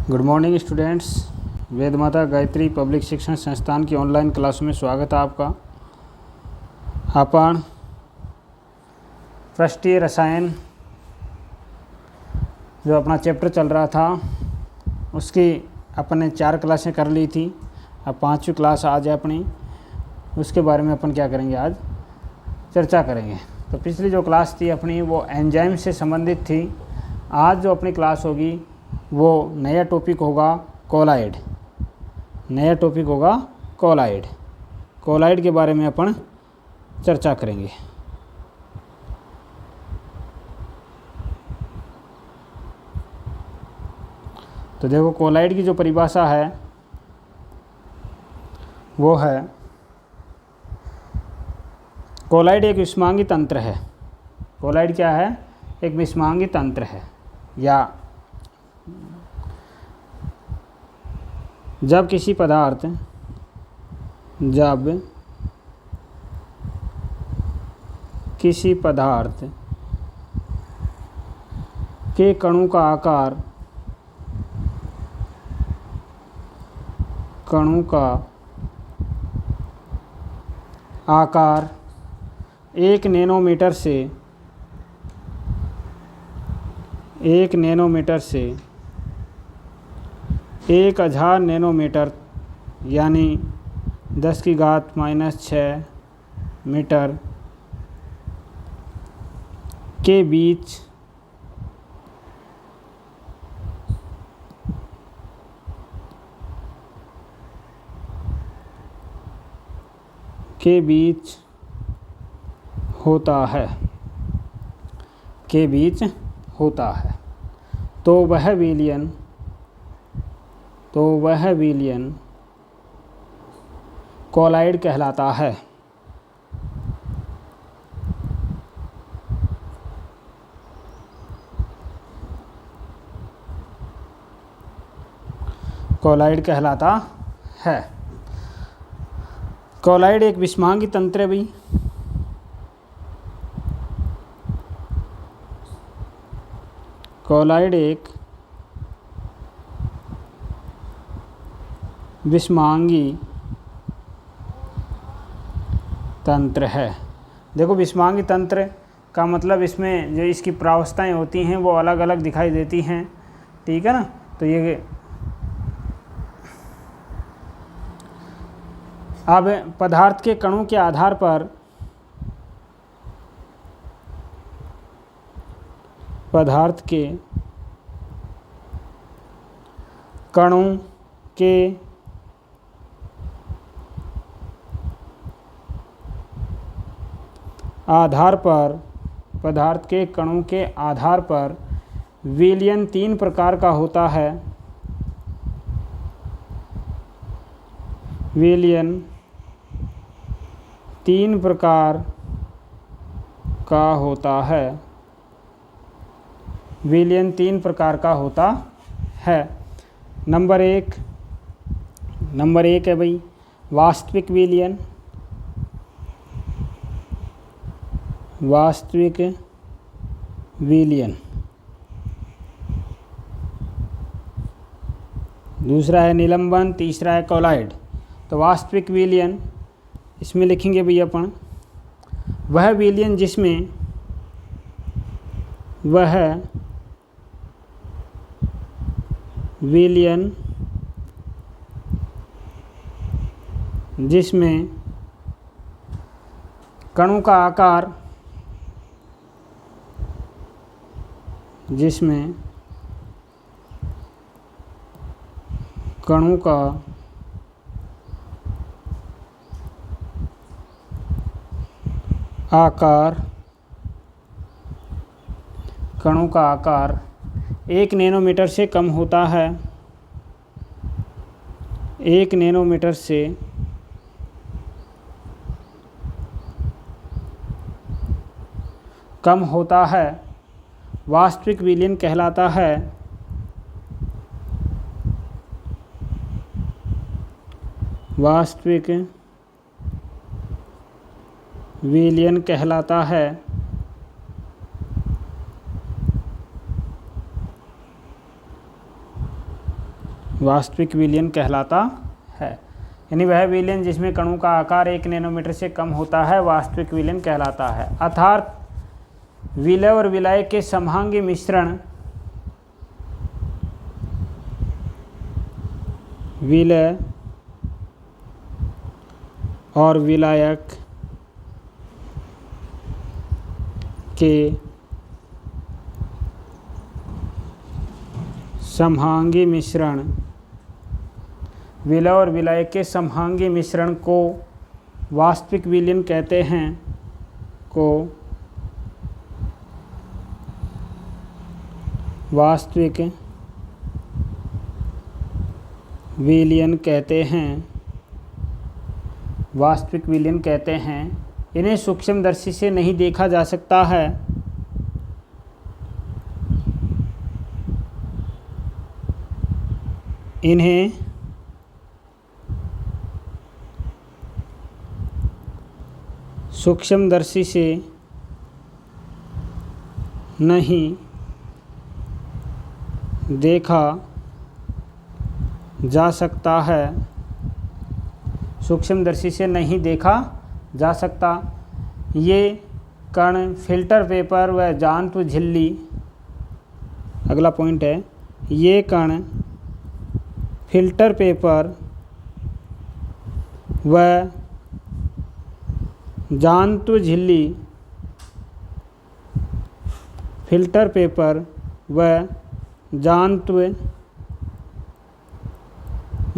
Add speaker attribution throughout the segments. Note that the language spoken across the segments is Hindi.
Speaker 1: Good morning students. वेद माता गायत्री पब्लिक शिक्षण संस्थान की ऑनलाइन क्लास में स्वागत है आपका। अपन पृष्ठीय रसायन जो अपना चैप्टर चल रहा था उसकी अपन ने 4 क्लासें कर ली थी। अब 5वीं क्लास आज है अपनी, उसके बारे में अपन क्या करेंगे, आज चर्चा करेंगे। तो पिछली जो क्लास थी अपनी वो एंजाइम से संबंधित थी। आज जो अपनी क्लास होगी वो नया टॉपिक होगा कोलाइड। नया टॉपिक होगा कोलाइड। कोलाइड के बारे में अपन चर्चा करेंगे। तो देखो, कोलाइड की जो परिभाषा है वो है, कोलाइड एक विषमांगी तंत्र है। कोलाइड क्या है? एक विषमांगी तंत्र है, या जब किसी पदार्थ के कणों का आकार 1 नैनोमीटर से 1000 नैनोमीटर यानी 10⁻⁶ मीटर के बीच होता है। तो वह विलयन कोलाइड कहलाता है। कोलाइड कहलाता है। कोलाइड एक विषमांगी तंत्र है भाई। कोलाइड एक विषमांगी तंत्र है। देखो, विषमांगी तंत्र का मतलब इसमें जो इसकी प्रावस्थाएं होती हैं वो अलग अलग दिखाई देती हैं, ठीक है ना। तो ये अब पदार्थ के कणों के आधार पर पदार्थ के कणों के आधार पर विलयन 3 प्रकार का होता है। विलयन 3 प्रकार का होता है। नंबर एक है भाई वास्तविक विलयन। दूसरा है निलंबन, तीसरा है कोलाइड। तो वास्तविक विलयन इसमें लिखेंगे भैया अपन, वह विलयन जिसमें कणों का आकार 1 नैनोमीटर से कम होता है। 1 नैनोमीटर से कम होता है, वास्तविक विलयन कहलाता है। वास्तविक विलयन कहलाता है। वास्तविक विलयन कहलाता है। यानी वह विलयन जिसमें कणों का आकार 1 नैनोमीटर से कम होता है वास्तविक विलयन कहलाता है। अर्थात विलय और विलायक के समहांगी मिश्रण विलय और विलायक के समहांगी मिश्रण विलय और विलायक के समहांगी मिश्रण को वास्तविक विलयन कहते हैं वास्तविक विलयन कहते हैं। वास्तविक विलयन कहते हैं। इन्हें सूक्ष्मदर्शी से नहीं देखा जा सकता है। इन्हें सूक्ष्मदर्शी से नहीं देखा जा सकता है। सूक्ष्मदर्शी से नहीं देखा जा सकता। ये कण फिल्टर पेपर व जांतु झिल्ली, अगला पॉइंट है, ये कण फिल्टर पेपर व जांतु झिल्ली, फिल्टर पेपर व जांतु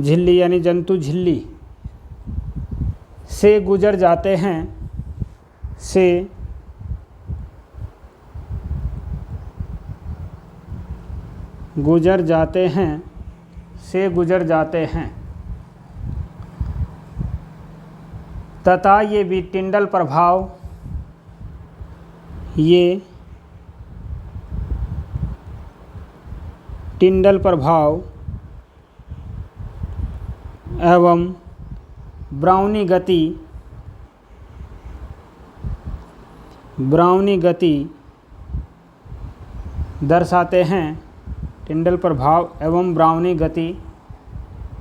Speaker 1: झिल्ली यानी जंतु झिल्ली से गुजर जाते हैं, से गुजर जाते हैं, से गुजर जाते हैं तथा ये भी टिंडल प्रभाव, ये टिंडल प्रभाव एवं ब्राउनी गति दर्शाते हैं। टिंडल प्रभाव एवं ब्राउनी गति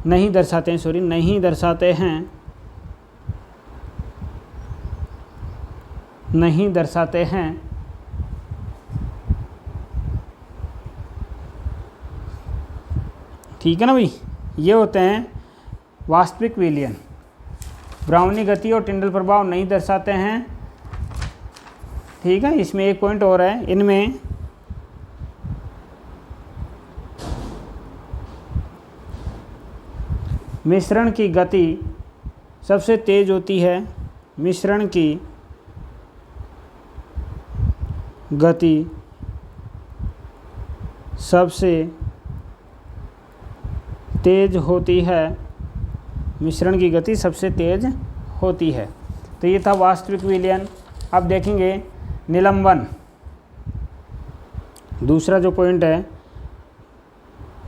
Speaker 1: नहीं दर्शाते हैं, नहीं दर्शाते हैं, नहीं दर्शाते हैं। ठीक है ना भाई, ये होते हैं वास्तविक विलयन। ब्राउनी गति और टिंडल प्रभाव नहीं दर्शाते हैं। ठीक है, इसमें एक पॉइंट और है, इनमें मिश्रण की गति सबसे तेज होती है। मिश्रण की गति सबसे तेज होती है। मिश्रण की गति सबसे तेज होती है। तो ये था वास्तविक विलयन। अब देखेंगे निलंबन। दूसरा जो पॉइंट है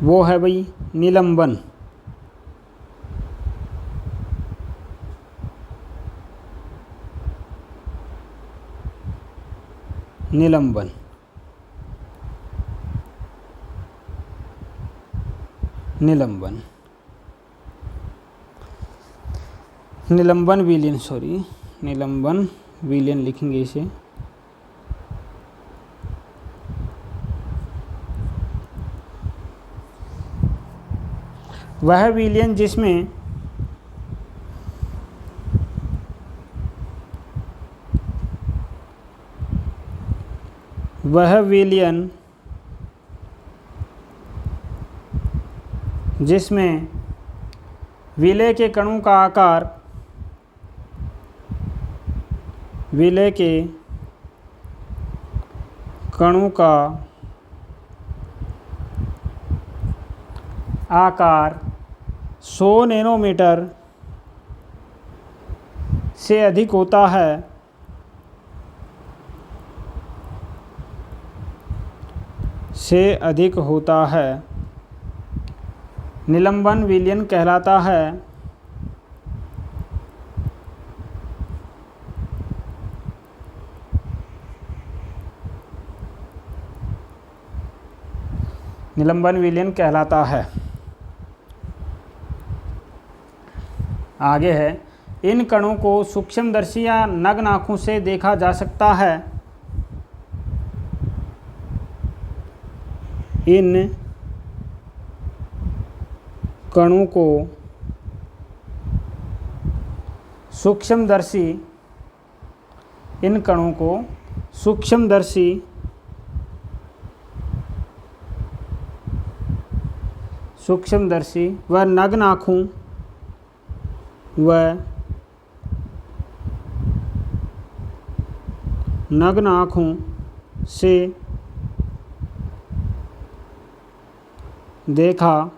Speaker 1: वो है भाई निलंबन। निलंबन निलंबन निलंबन विलयन, निलंबन विलयन लिखेंगे इसे। वह विलयन जिसमें वह विलयन जिसमें विलय के कणों का आकार विलय के कणों का आकार 100 नैनोमीटर से अधिक होता है, से अधिक होता है, निलंबन विलयन कहलाता है। निलंबन विलयन कहलाता है। आगे है, इन कणों को सूक्ष्मदर्शी या नग्न आँखों से देखा जा सकता है। इन कणों को सूक्ष्मदर्शी, इन कणों को सूक्ष्मदर्शी व नग्न आँखों से देखा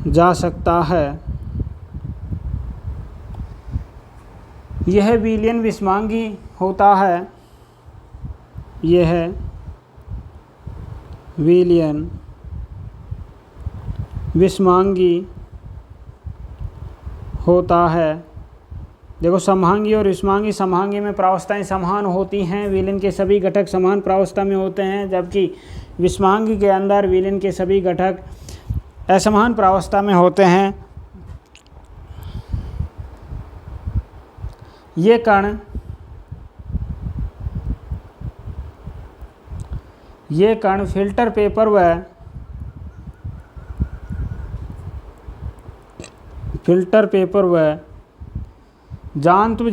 Speaker 1: जा सकता है। यह विलयन विषमांगी होता है। यह विलयन विषमांगी होता है। देखो, समहांगी और विषमांगी, समहांगी में प्रावस्थाएं समान होती हैं, विलयन के सभी घटक समान प्रावस्था में होते हैं, जबकि विषमांगी के अंदर विलयन के सभी घटक असमान प्रावस्था में होते हैं। ये कण फिल्टर पेपर व जांतु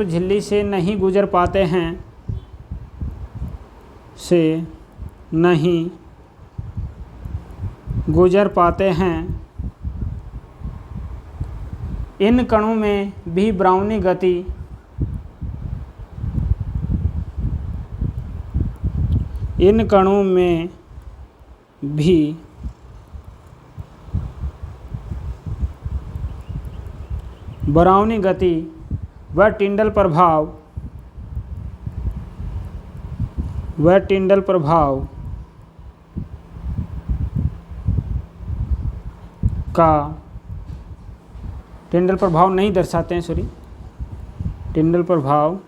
Speaker 1: झिल्ली से नहीं गुजर पाते हैं। इन कणों में भी ब्राउनी गति व टिंडल प्रभाव टिंडल प्रभाव नहीं दर्शाते हैं, टिंडल प्रभाव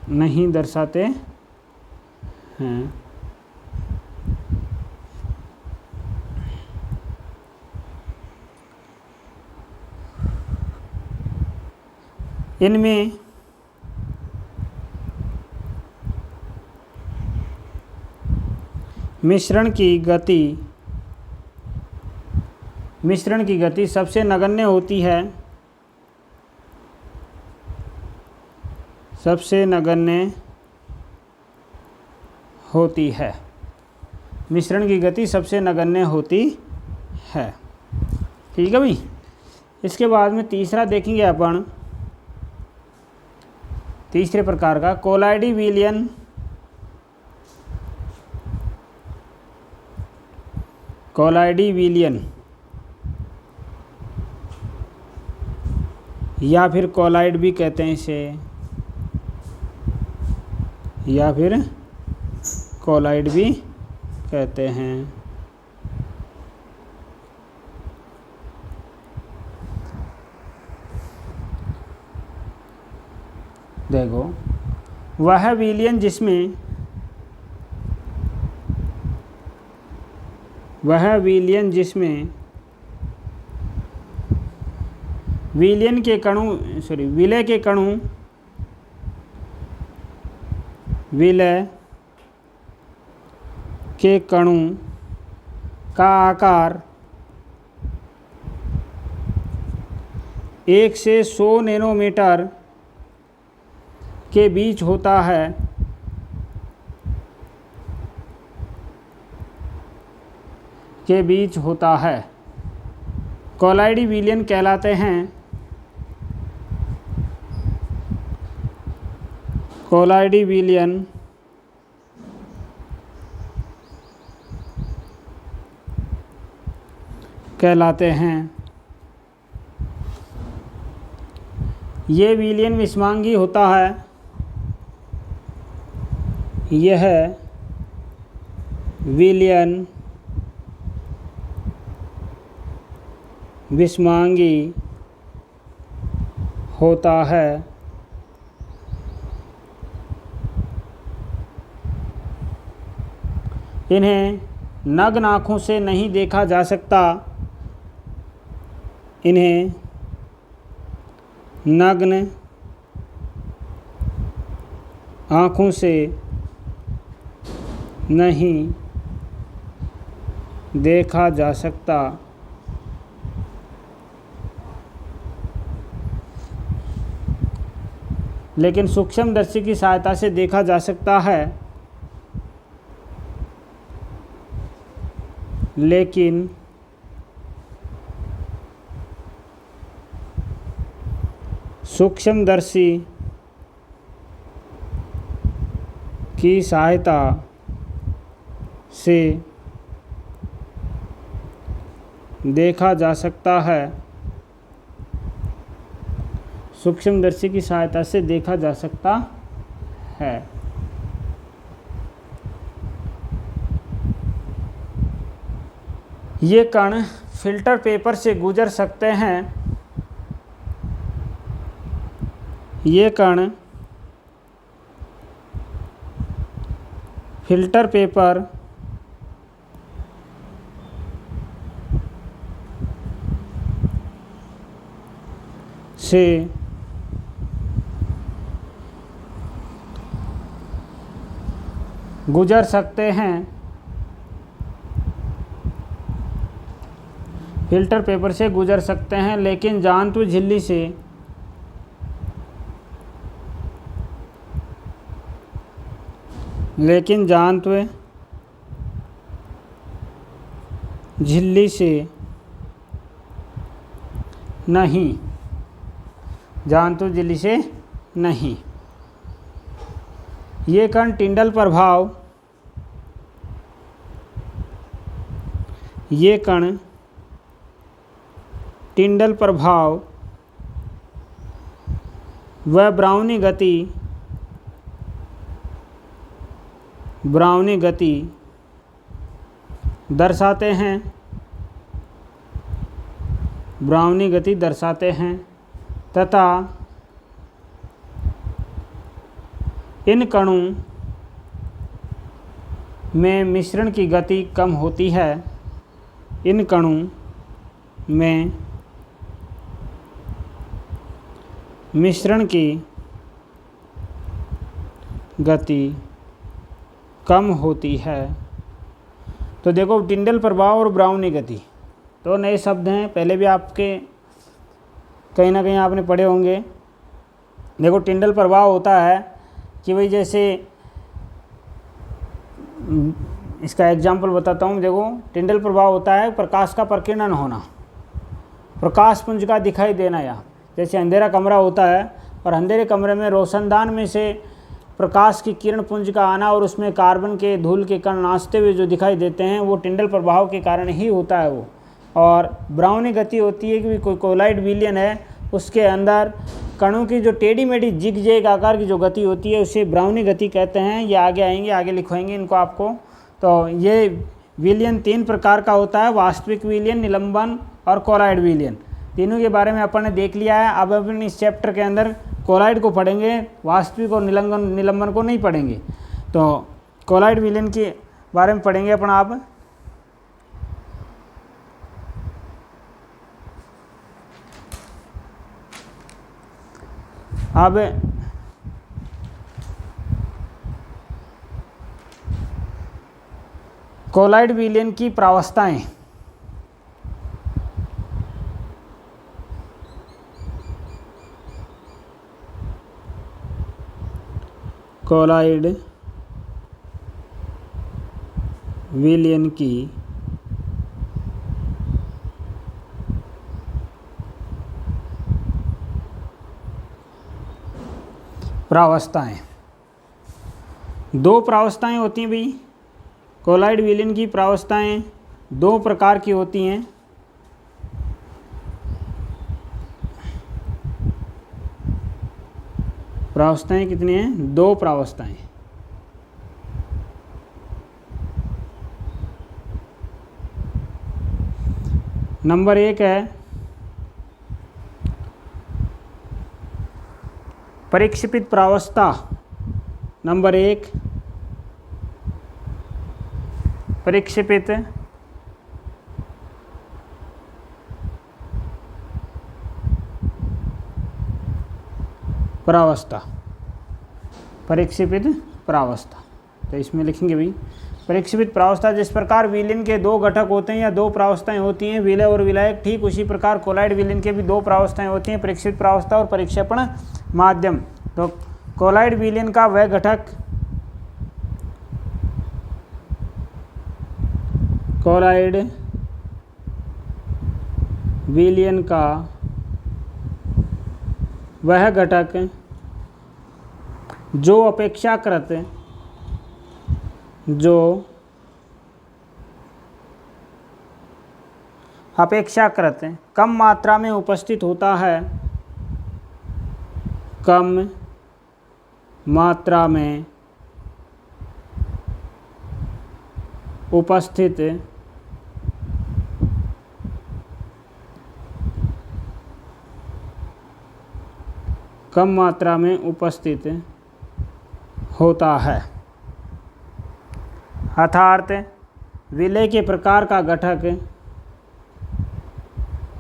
Speaker 1: नहीं दर्शाते हैं। इनमें मिश्रण की गति सबसे नगण्य होती है। मिश्रण की गति सबसे नगण्य होती है। ठीक है भाई। इसके बाद में तीसरा देखेंगे अपन, तीसरे प्रकार का कोलाइडी विलयन। या फिर कोलाइड भी कहते हैं इसे, या फिर कोलाइड भी कहते हैं। देखो, वह विलयन जिसमें विलय के कणों का आकार 1 से 100 नैनोमीटर के बीच होता है, कोलाइडी विलयन कहलाते हैं। कोलाइडी विलयन कहलाते हैं। ये विलयन विषमांगी होता है। यह विलयन विषमांगी होता है। इन्हें नग्न आँखों से नहीं देखा जा सकता। इन्हें नग्न आँखों से नहीं देखा जा सकता। लेकिन सूक्ष्मदर्शी की सहायता से देखा जा सकता है। लेकिन सूक्ष्मदर्शी की सहायता से देखा जा सकता है। सूक्ष्मदर्शी की सहायता से देखा जा सकता है। ये कण फिल्टर पेपर से गुजर सकते हैं। ये कण फिल्टर पेपर से गुजर सकते हैं। फिल्टर पेपर से गुजर सकते हैं, लेकिन जांतु झिल्ली से जांतु झिल्ली से नहीं। ये कण टिंडल प्रभाव व ब्राउनी गति दर्शाते हैं तथा इन कणों में मिश्रण की गति कम होती है। इन कणों में मिश्रण की गति कम होती है। तो देखो, टिंडल प्रभाव और ब्राउनी गति तो नए शब्द हैं, पहले भी आपके कहीं ना कहीं आपने पढ़े होंगे। देखो, टिंडल प्रभाव होता है कि भाई जैसे इसका एग्जाम्पल बताता हूँ। देखो, टिंडल प्रभाव होता है प्रकाश का प्रकीर्णन होना, प्रकाश पुंज का दिखाई देना। या जैसे अंधेरा कमरा होता है और अंधेरे कमरे में रोशनदान में से प्रकाश की किरण पुंज का आना और उसमें कार्बन के धूल के कण नाचते हुए जो दिखाई देते हैं, वो टिंडल प्रभाव के कारण ही होता है वो। और ब्राउनी गति होती है कि कोई कोलाइड विलयन है, उसके अंदर कणों की जो टेढ़ी मेढ़ी जिग जैग आकार की जो गति होती है, उसे ब्राउनी गति कहते हैं। ये आगे आएंगे, आगे लिखवाएंगे इनको आपको। तो ये विलयन 3 प्रकार का होता है, वास्तविक विलयन, निलंबन और कोलाइड विलयन। तीनों के बारे में अपन ने देख लिया है। अब अपन इस चैप्टर के अंदर कोलाइड को पढ़ेंगे, वास्तविक और निलंबन को नहीं पढ़ेंगे। तो कोलाइड विलयन के बारे में पढ़ेंगे अपन। अब कोलाइड विलयन की प्रावस्थाएं। कोलाइड विलयन की प्रावस्थाएं, 2 प्रावस्थाएं होती हैं भाई। कोलाइड विलयन की प्रावस्थाएं 2 प्रकार की होती हैं। प्रावस्थाएं कितनी हैं? 2 प्रावस्थाएं। नंबर 1 है परिक्षेपित प्रावस्था। नंबर 1 परिक्षेपित प्रावस्था। परिक्षेपित प्रावस्था, तो इसमें लिखेंगे भाई परिक्षेपित प्रावस्था। जिस प्रकार विलीन के 2 घटक होते हैं या 2 प्रावस्थाएं होती हैं, विलय और विलायक, ठीक उसी प्रकार कोलाइड विलीन के भी 2 प्रावस्थाएं होती हैं, परिक्षेपित प्रावस्था और परिक्षेपण माध्यम। तो कोलाइड विलीन का वह घटक, कोलाइड विलीन का वह घटक जो अपेक्षाकृत कम मात्रा में उपस्थित होता है, कम मात्रा में उपस्थित होता है, अर्थात विलय के प्रकार का घटक,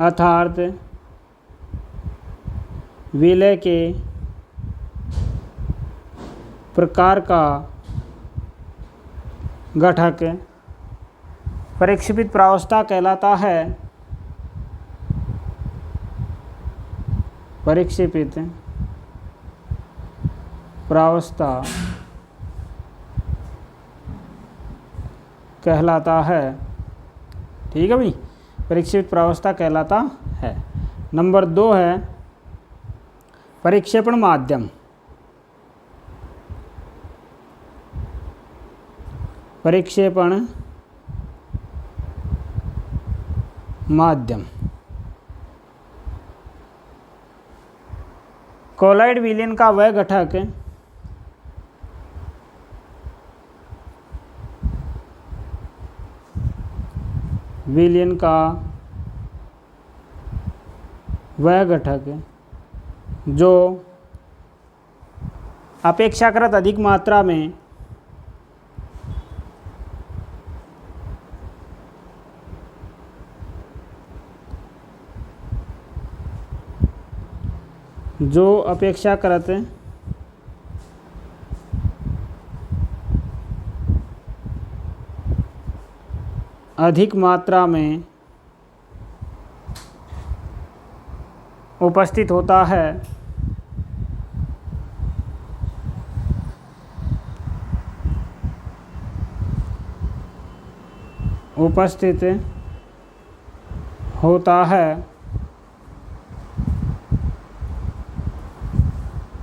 Speaker 1: अर्थात विलय के प्रकार का घटक परिक्षेपित प्रावस्था कहलाता है। परिक्षेपित प्रावस्था कहलाता है, ठीक है भाई, परिक्षेपित प्रावस्था कहलाता है। नंबर 2 है परिक्षेपण माध्यम। परिक्षेपण माध्यम। कोलाइड विलीन का वह घटक विलीन का वह घटक जो अपेक्षाकृत अधिक मात्रा में अधिक मात्रा में उपस्थित होता है, उपस्थित होता है,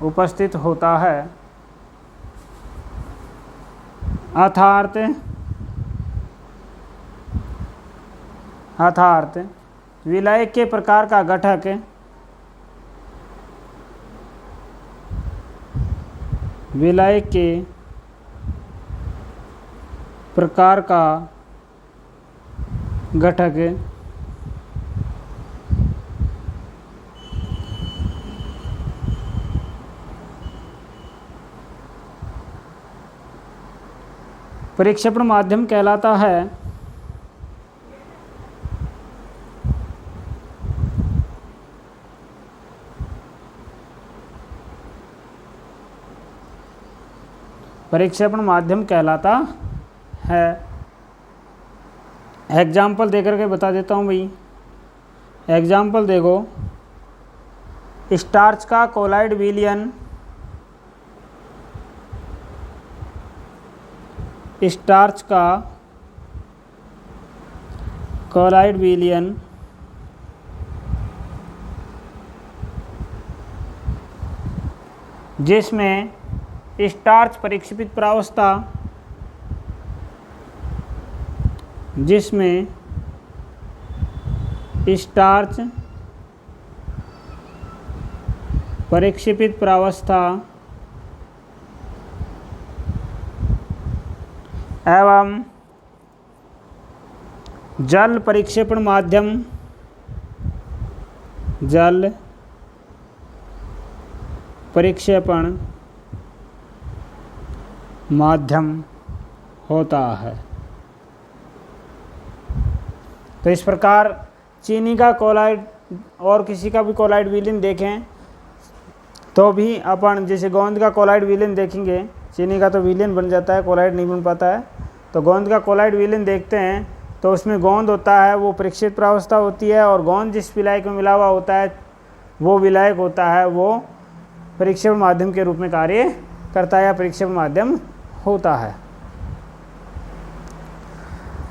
Speaker 1: उपस्थित होता है, अर्थात विलायक के प्रकार का घटक विलायक के प्रकार का घटक परिक्षेपण माध्यम कहलाता है। परिक्षेपण माध्यम कहलाता है। एग्जाम्पल देकर के बता देता हूँ भाई। एग्जाम्पल देखो, स्टार्च का कोलाइड विलयन, स्टार्च का कोलाइड विलयन जिसमें स्टार्च परिक्षेपित प्रावस्था, जिसमें स्टार्च परिक्षेपित प्रावस्था एवं जल परिक्षेपण माध्यम जल परिक्षेपण माध्यम होता है। तो इस प्रकार चीनी का कोलाइड और किसी का भी कोलाइड विलीन देखें तो भी अपन जैसे गोंद का कोलाइड विलीन देखेंगे, चीनी का तो विलीन बन जाता है, कोलाइड नहीं बन पाता है। तो गोंद का कोलाइड विलीन देखते हैं तो उसमें गोंद होता है, वो परीक्षित प्रावस्था होती है, और गोंद जिस विलायक में मिला हुआ होता है वो विलायक होता है, वो परीक्षेपण माध्यम के रूप में कार्य करता है या परीक्षेपण माध्यम होता है।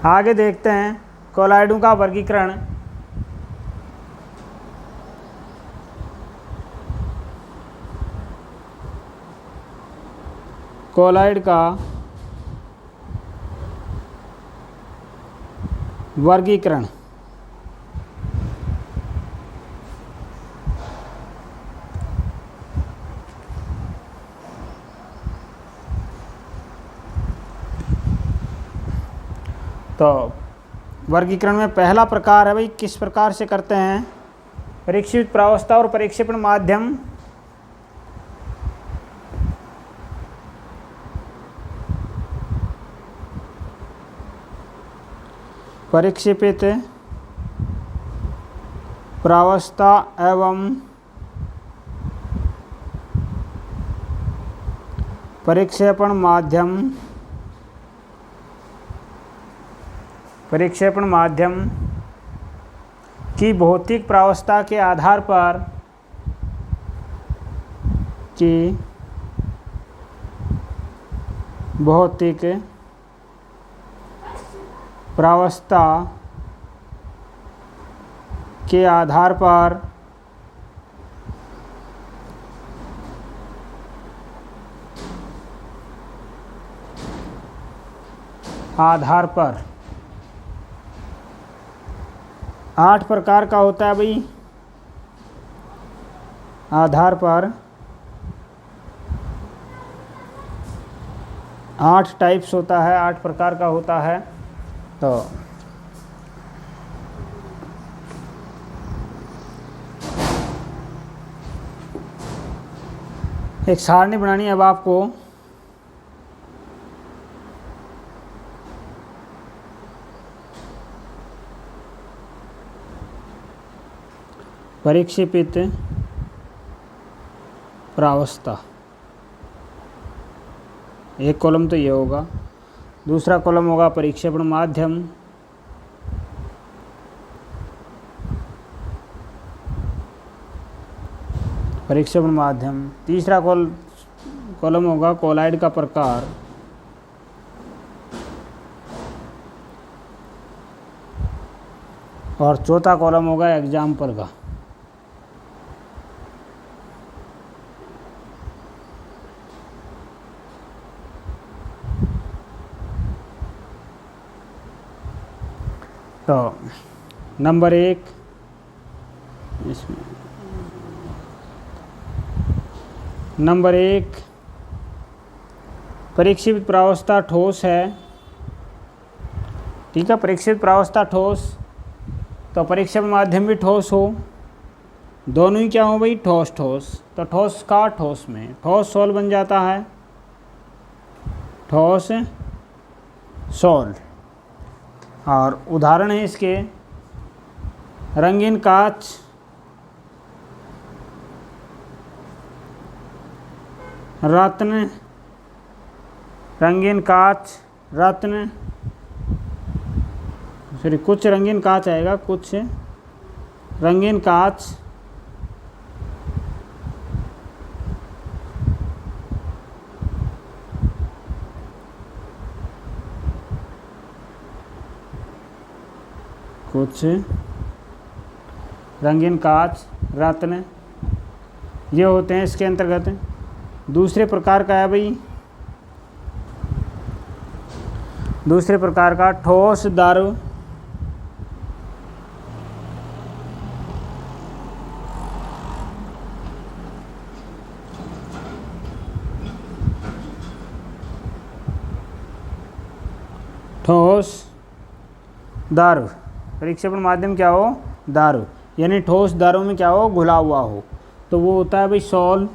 Speaker 1: आगे देखते हैं कोलाइडों का वर्गीकरण। कोलाइड का वर्गीकरण। तो वर्गीकरण में पहला प्रकार है भाई, किस प्रकार से करते हैं, परीक्षित प्रावस्था और परीक्षेपण माध्यम। परिक्षेपित प्रावस्था एवं परीक्षेपण माध्यम की भौतिक प्रावस्था के आधार पर भौतिक प्रावस्था के आधार पर आठ प्रकार का होता है भाई, आधार पर 8 टाइप्स होता है, 8 प्रकार का होता है। तो एक सारणी बनानी है अब आपको। परिक्षेपित प्रावस्था, एक कॉलम तो ये होगा, दूसरा कॉलम होगा परीक्षेपण माध्यम, तीसरा कॉलम होगा कोलाइड का प्रकार, और चौथा कॉलम होगा एग्जाम्पल का। तो नंबर 1 इसमें नंबर 1 परीक्षित प्रावस्था ठोस है, ठीक है। परीक्षित प्रावस्था ठोस, तो परीक्षेपण माध्यम भी ठोस हो, दोनों ही क्या हो भाई, ठोस। तो ठोस का ठोस में ठोस सोल बन जाता है, ठोस सोल। और उदाहरण है इसके रंगीन कांच, रत्न, रंगीन कांच, रत्न, सॉरी कुछ रंगीन कांच आएगा, कुछ रंगीन कांच, कुछ रंगीन कांच, रत्न, ये होते हैं इसके अंतर्गत। दूसरे प्रकार का है भाई, दूसरे प्रकार का ठोस दारू, ठोस दारू, परीक्षेपण माध्यम क्या हो, दारू। यानी ठोस दारू में क्या हो, घुला हुआ हो, तो वो होता है भाई सॉल।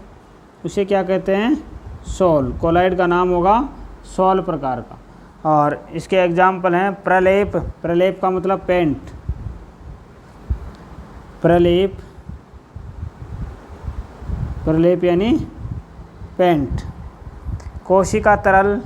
Speaker 1: उसे क्या कहते हैं, सॉल। कोलाइड का नाम होगा सॉल प्रकार का। और इसके एग्जाम्पल हैं प्रलेप। प्रलेप का मतलब पेंट, प्रलेप, प्रलेप यानी पेंट। कोशिका तरल,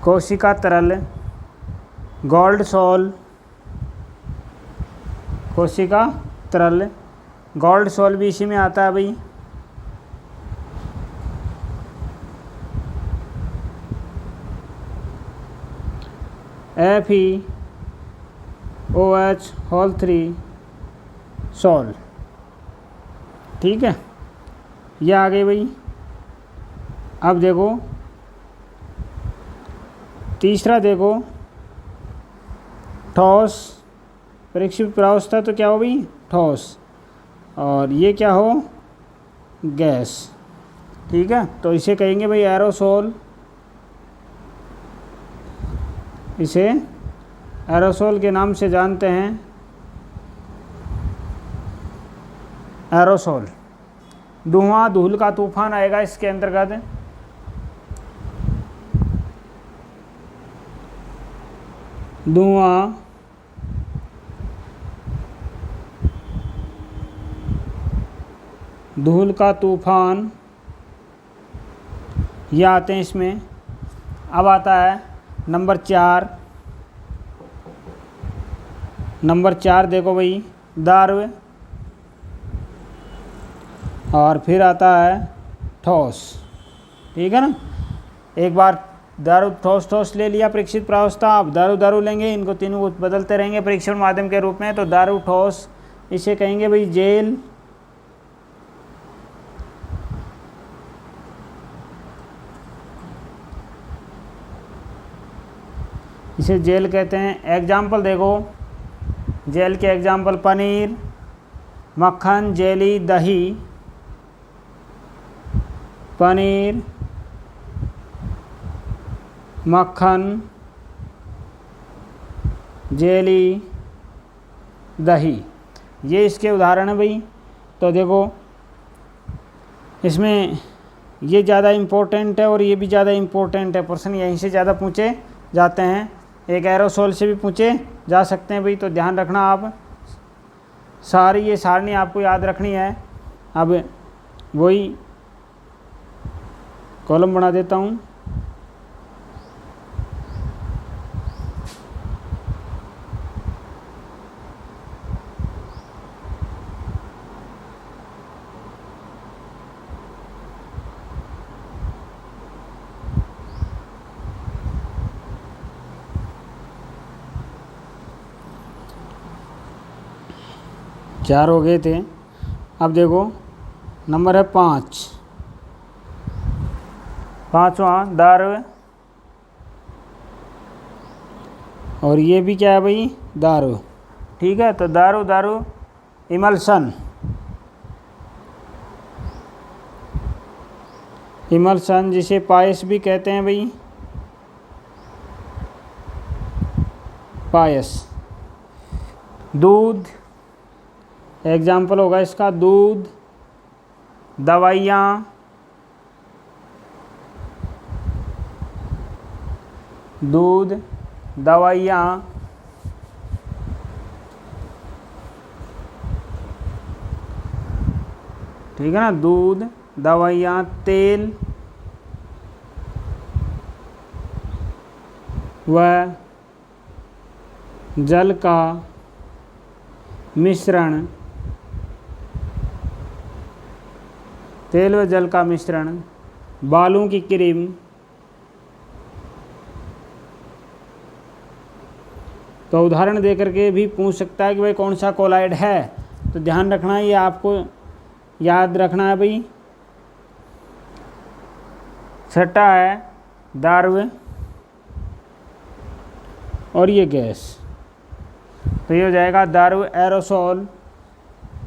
Speaker 1: कोशिका तरल, गोल्ड सॉल, कोशिका तरल, गोल्ड सॉल भी इसी में आता है भाई। FeOH3 sol. ठीक है, ये आ गई भाई। अब देखो तीसरा, देखो ठोस, परीक्षित प्रावस्था तो क्या हो भाई, ठोस, और ये क्या हो, गैस। ठीक है, तो इसे कहेंगे भाई एरोसोल। इसे एरोसोल के नाम से जानते हैं, एरोसोल। धुआं, धूल का तूफान आएगा इसके अंतर्गत। धुआं, धूल का तूफान, ये आते हैं इसमें। अब आता है नंबर 4। नंबर 4 देखो भाई, दारू। और फिर आता है ठोस। ठीक है ना, एक बार दारू ठोस ठोस ले लिया परीक्षित प्रावस्था। अब दारू दारू लेंगे, इनको तीनों को बदलते रहेंगे परीक्षण माध्यम के रूप में। तो दारू ठोस, इसे कहेंगे भाई जेल। इसे जेल कहते हैं। एग्जाम्पल देखो, जेल के एग्जाम्पल पनीर, मक्खन, जेली, दही। पनीर, मक्खन, जेली, दही, ये इसके उदाहरण है भाई। तो देखो इसमें ये ज़्यादा इम्पोर्टेंट है और ये भी ज़्यादा इम्पोर्टेंट है। प्रश्न यहीं से ज़्यादा पूछे जाते हैं, एक एरोसोल से भी पूछे जा सकते हैं भाई। तो ध्यान रखना आप, सारी ये सारणी आपको याद रखनी है। अब वही कॉलम बना देता हूँ। चार हो गए थे। अब देखो नंबर है 5। पाँचवा दारू, और ये भी क्या है भाई, दारू। ठीक है, तो दारू दारू इमल्सन। इमल्सन जिसे पायस भी कहते हैं भाई, पायस। दूध, एग्जाम्पल होगा इसका दूध। दवाइयाँ, दूध, दवाइयाँ। ठीक है ना, दूध, दवाइयाँ। तेल व जल का मिश्रण, तेल व जल का मिश्रण। बालों की क्रीम। तो उदाहरण दे करके भी पूछ सकता है कि भाई कौन सा कोलाइड है। तो ध्यान रखना, ये आपको याद रखना है भाई। छठा है दारू और ये गैस। तो ये हो जाएगा दारू एरोसोल,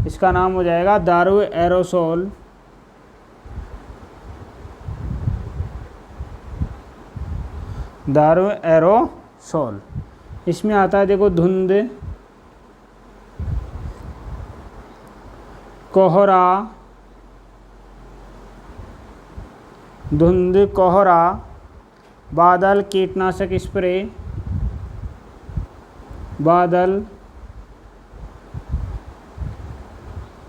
Speaker 1: इसका नाम हो जाएगा दारू एरोसोल। दारू एरोसोल। इसमें आता है देखो धुंध, कोहरा, धुंध, कोहरा, बादल, कीटनाशक स्प्रे, बादल,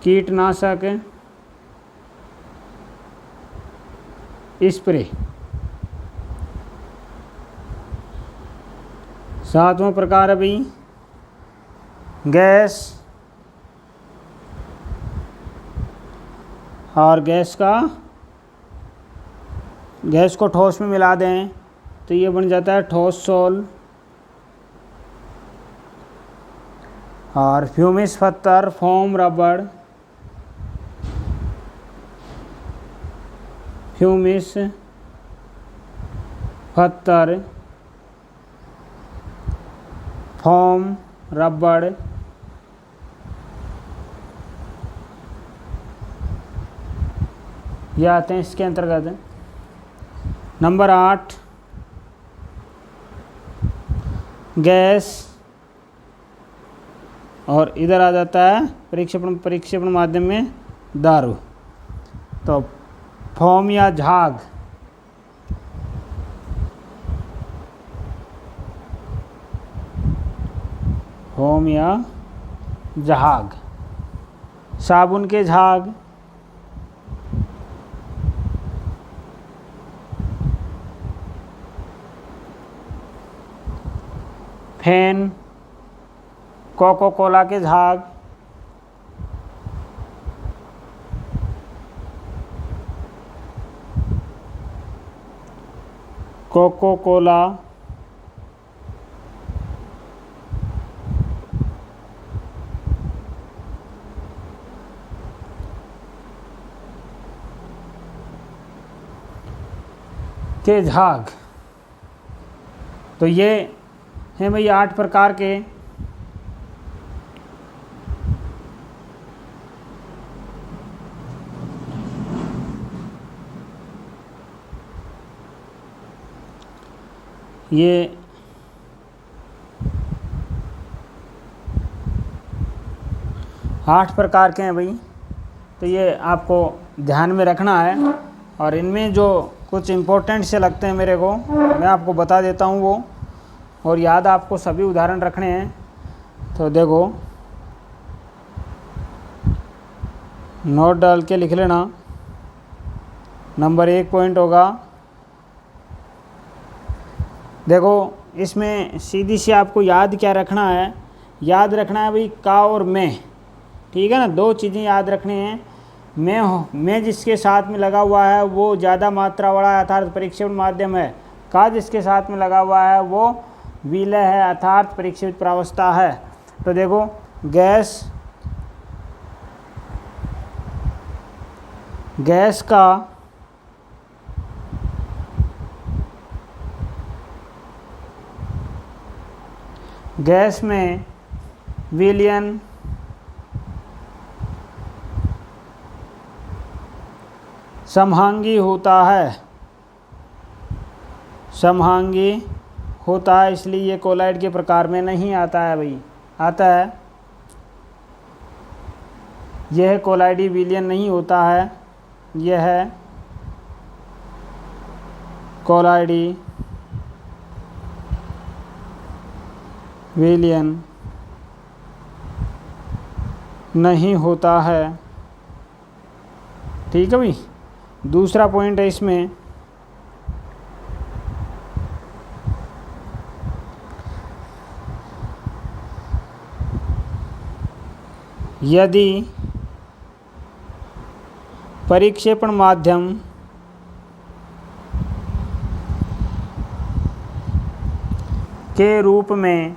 Speaker 1: कीटनाशक स्प्रे। सातवां प्रकार अभी गैस, और गैस को ठोस में मिला दें तो ये बन जाता है ठोस सोल। और फ्यूमिस पत्थर, फोम रबड़, फ्यूमिस पत्थर, फोम रबड़, ये आते हैं इसके अंतर्गत। नंबर 8 गैस, और इधर आ जाता है परिक्षेपण माध्यम में दारू। तो फोम या झाग, फोम या झाग, साबुन के झाग, फेन, कोको कोला के झाग, कोको कोला, के झाग। तो ये हैं भाई 8 प्रकार के ये 8 प्रकार के हैं भाई। तो ये आपको ध्यान में रखना है, और इनमें जो कुछ इम्पोर्टेंट से लगते हैं मेरे को, मैं आपको बता देता हूँ वो, और याद आपको सभी उदाहरण रखने हैं। तो देखो नोट डाल के लिख लेना। नंबर 1 पॉइंट होगा, देखो इसमें सीधी सी आपको याद क्या रखना है, याद रखना है भाई का और मैं, ठीक है ना। 2 चीज़ें याद रखनी हैं। मैं जिसके साथ में लगा हुआ है वो ज़्यादा मात्रा वाला अर्थात परिक्षेपण माध्यम है। का जिसके साथ में लगा हुआ है वो विलय है अर्थात परिक्षेपित प्रावस्था है। तो देखो गैस, गैस का गैस में विलयन समहांगी होता है, समहांगी होता है, इसलिए ये कोलाइड के प्रकार में नहीं आता है भाई। आता है यह कोलाइडी विलयन नहीं होता है, यह कोलाइडी विलयन नहीं होता है, ठीक है भाई। दूसरा पॉइंट है इसमें, यदि परिक्षेपण माध्यम के रूप में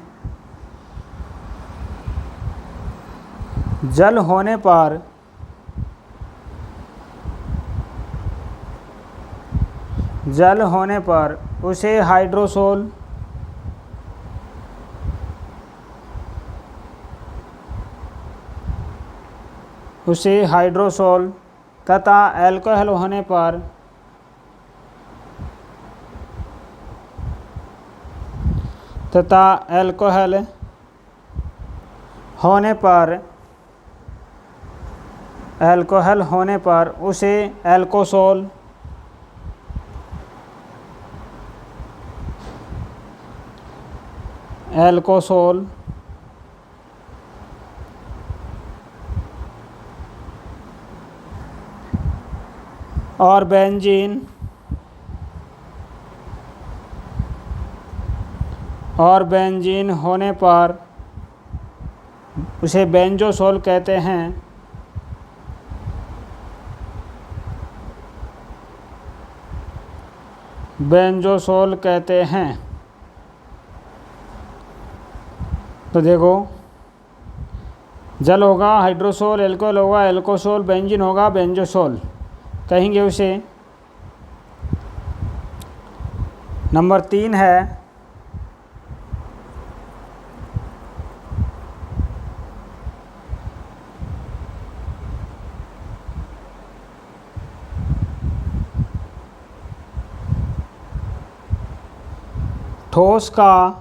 Speaker 1: जल होने पर उसे हाइड्रोसोल उसे हाइड्रोसोल तथा अल्कोहल होने पर अल्कोहल होने पर उसे अल्कोसोल और बेंजीन होने पर उसे बेंजोसोल कहते हैं। तो देखो, जल होगा हाइड्रोसोल, एल्कोहल होगा एल्कोसोल, बेंजीन होगा बेंजोसोल, कहेंगे उसे। नंबर 3 है ठोस का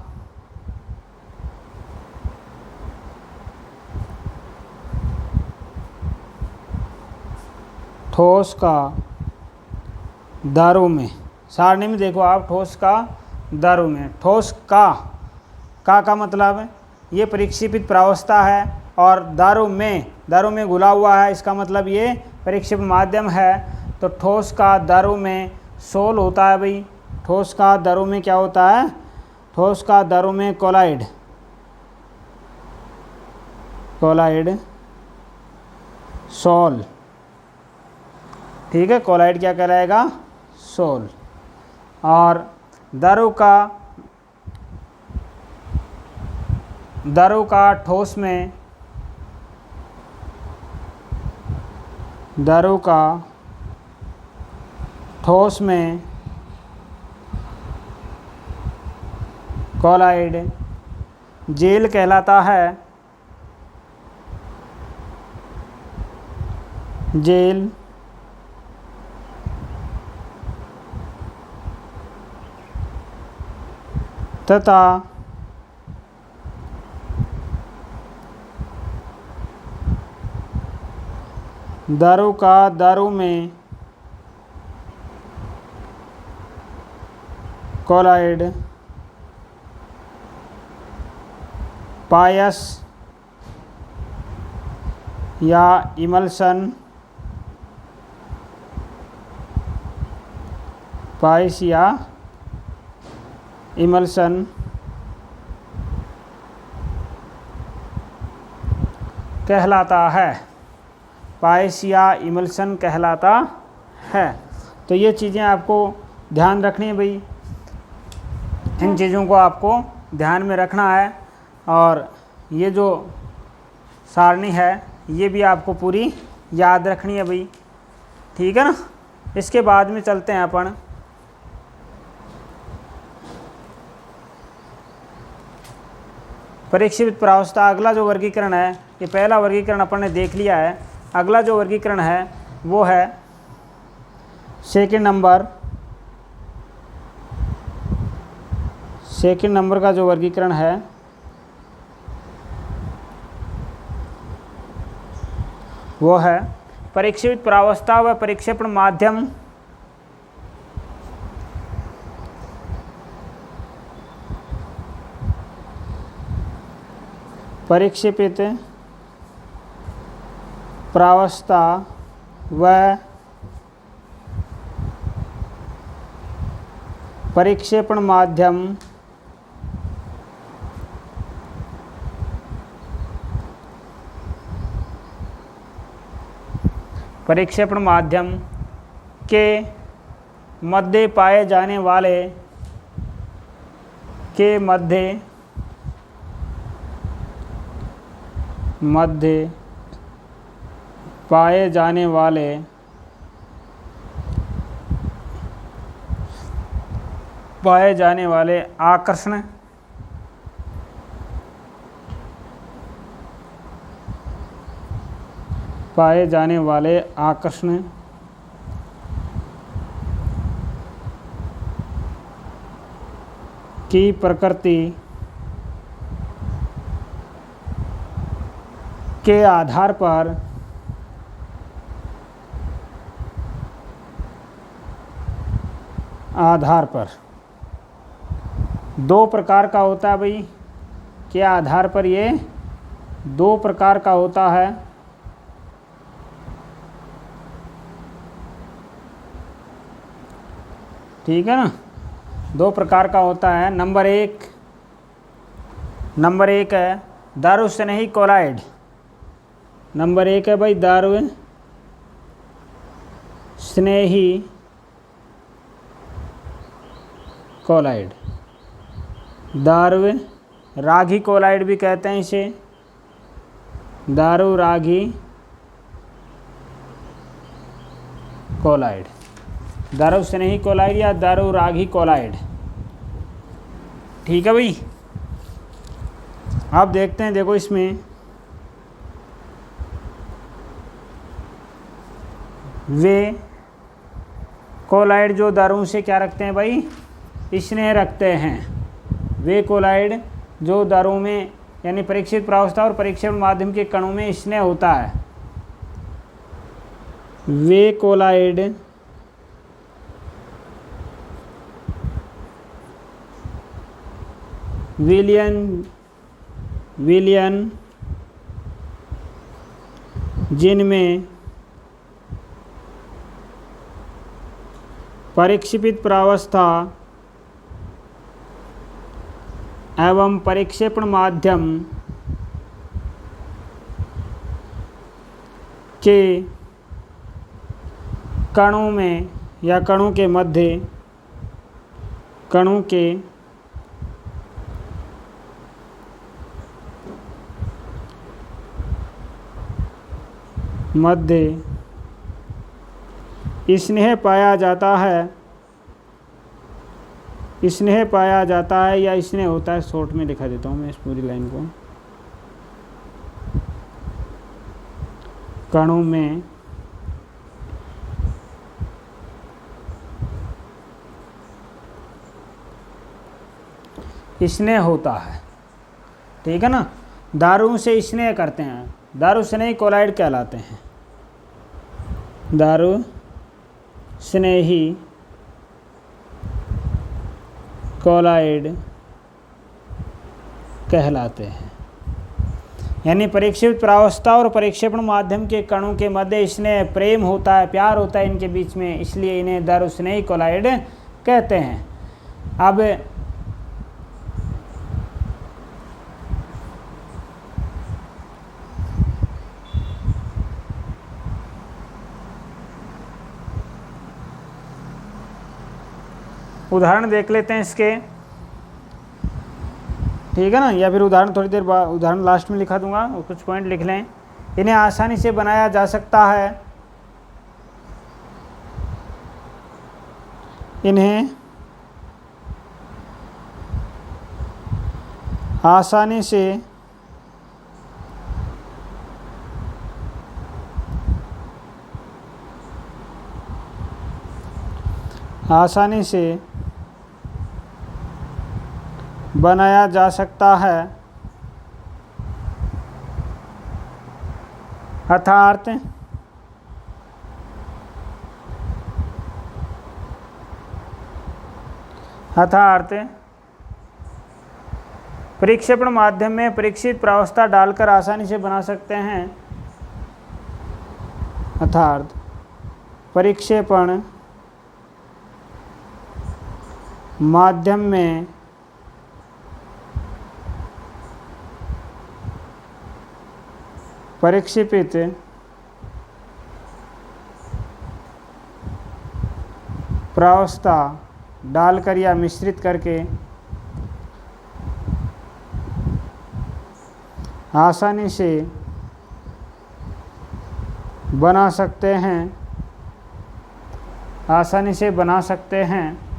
Speaker 1: दारू में, सारणी में देखो आप, ठोस का दारू में। ठोस का मतलब है ये परिक्षेपित प्रावस्था है, और दारू में घुला हुआ है, इसका मतलब ये परिक्षेप माध्यम है। तो ठोस का दारू में सोल होता है भाई। ठोस का दारू में क्या होता है? ठोस का दारू में कोलाइड सोल, ठीक है। कोलाइड क्या कहलाएगा? सोल। और दारू का ठोस में, कोलाइड जेल कहलाता है। जेल तथा दारू का दारू में कोलाइड पायस या इमल्सन कहलाता है। पायस या इमल्सन कहलाता है। तो ये चीज़ें आपको ध्यान रखनी है भाई, इन चीज़ों को आपको ध्यान में रखना है। और ये जो सारणी है ये भी आपको पूरी याद रखनी है भाई, ठीक है ना। इसके बाद में चलते हैं अपन परिक्षेपित प्रावस्था। अगला जो वर्गीकरण है, ये पहला वर्गीकरण अपन ने देख लिया है। अगला जो वर्गीकरण है वो है सेकंड नंबर का जो वर्गीकरण है वो है परिक्षेपित प्रावस्था व परिक्षेपण माध्यम। परिक्षेपित प्रावस्था व परिक्षेपण माध्यम के मध्य पाए जाने वाले आकर्षण पाए जाने वाले आकर्षण की प्रकृति के आधार पर दो प्रकार का होता है भाई। के आधार पर ये दो प्रकार का होता है। ठीक है ना, दो प्रकार का होता है। नंबर एक है दारुस्नेही कोलाइड। नंबर एक है भाई दारुस्नेही कोलाइड। दारुरागी कोलाइड भी कहते हैं इसे, दारुरागी कोलाइड, दारुस्नेही कोलाइड या दारुरागी कोलाइड। ठीक है भाई। आप देखते हैं, देखो इसमें वे कोलाइड जो दारू से क्या रखते हैं भाई, स्नेह रखते हैं। वे कोलाइड जो दारू में यानी परीक्षित प्रावस्था और परीक्षण माध्यम के कणों में स्नेह होता है, वे कोलाइड विलयन जिनमें परिक्षेपित प्रावस्था एवं परिक्षेपण माध्यम के कणों में या कणों के मध्य स्नेह पाया जाता है या स्नेह होता है। शॉर्ट में लिखा देता हूँ मैं इस पूरी लाइन को। कणों में स्नेह होता है। ठीक है ना, दारू से स्नेह करते हैं, दारू स्नेही कोलाइड कहलाते हैं। दारू स्नेही कोलाइड कहलाते हैं। यानी परीक्षित प्रावस्था और परीक्षेपण माध्यम के कणों के मध्य स्नेह प्रेम होता है, प्यार होता है इनके बीच में, इसलिए इन्हें दारुस्नेही कोलाइड कहते हैं। अब उदाहरण देख लेते हैं इसके। ठीक है ना, या फिर उदाहरण थोड़ी देर बाद, उदाहरण लास्ट में लिखा दूंगा और कुछ पॉइंट लिख लें। इन्हें आसानी से बनाया जा सकता है, इन्हें आसानी से बनाया जा सकता है, अर्थात परीक्षेपण माध्यम में परीक्षित प्रावस्था डालकर आसानी से बना सकते हैं। अर्थात परीक्षेपण माध्यम में परिक्षेपित प्रावस्था डालकर या मिश्रित करके आसानी से बना सकते हैं।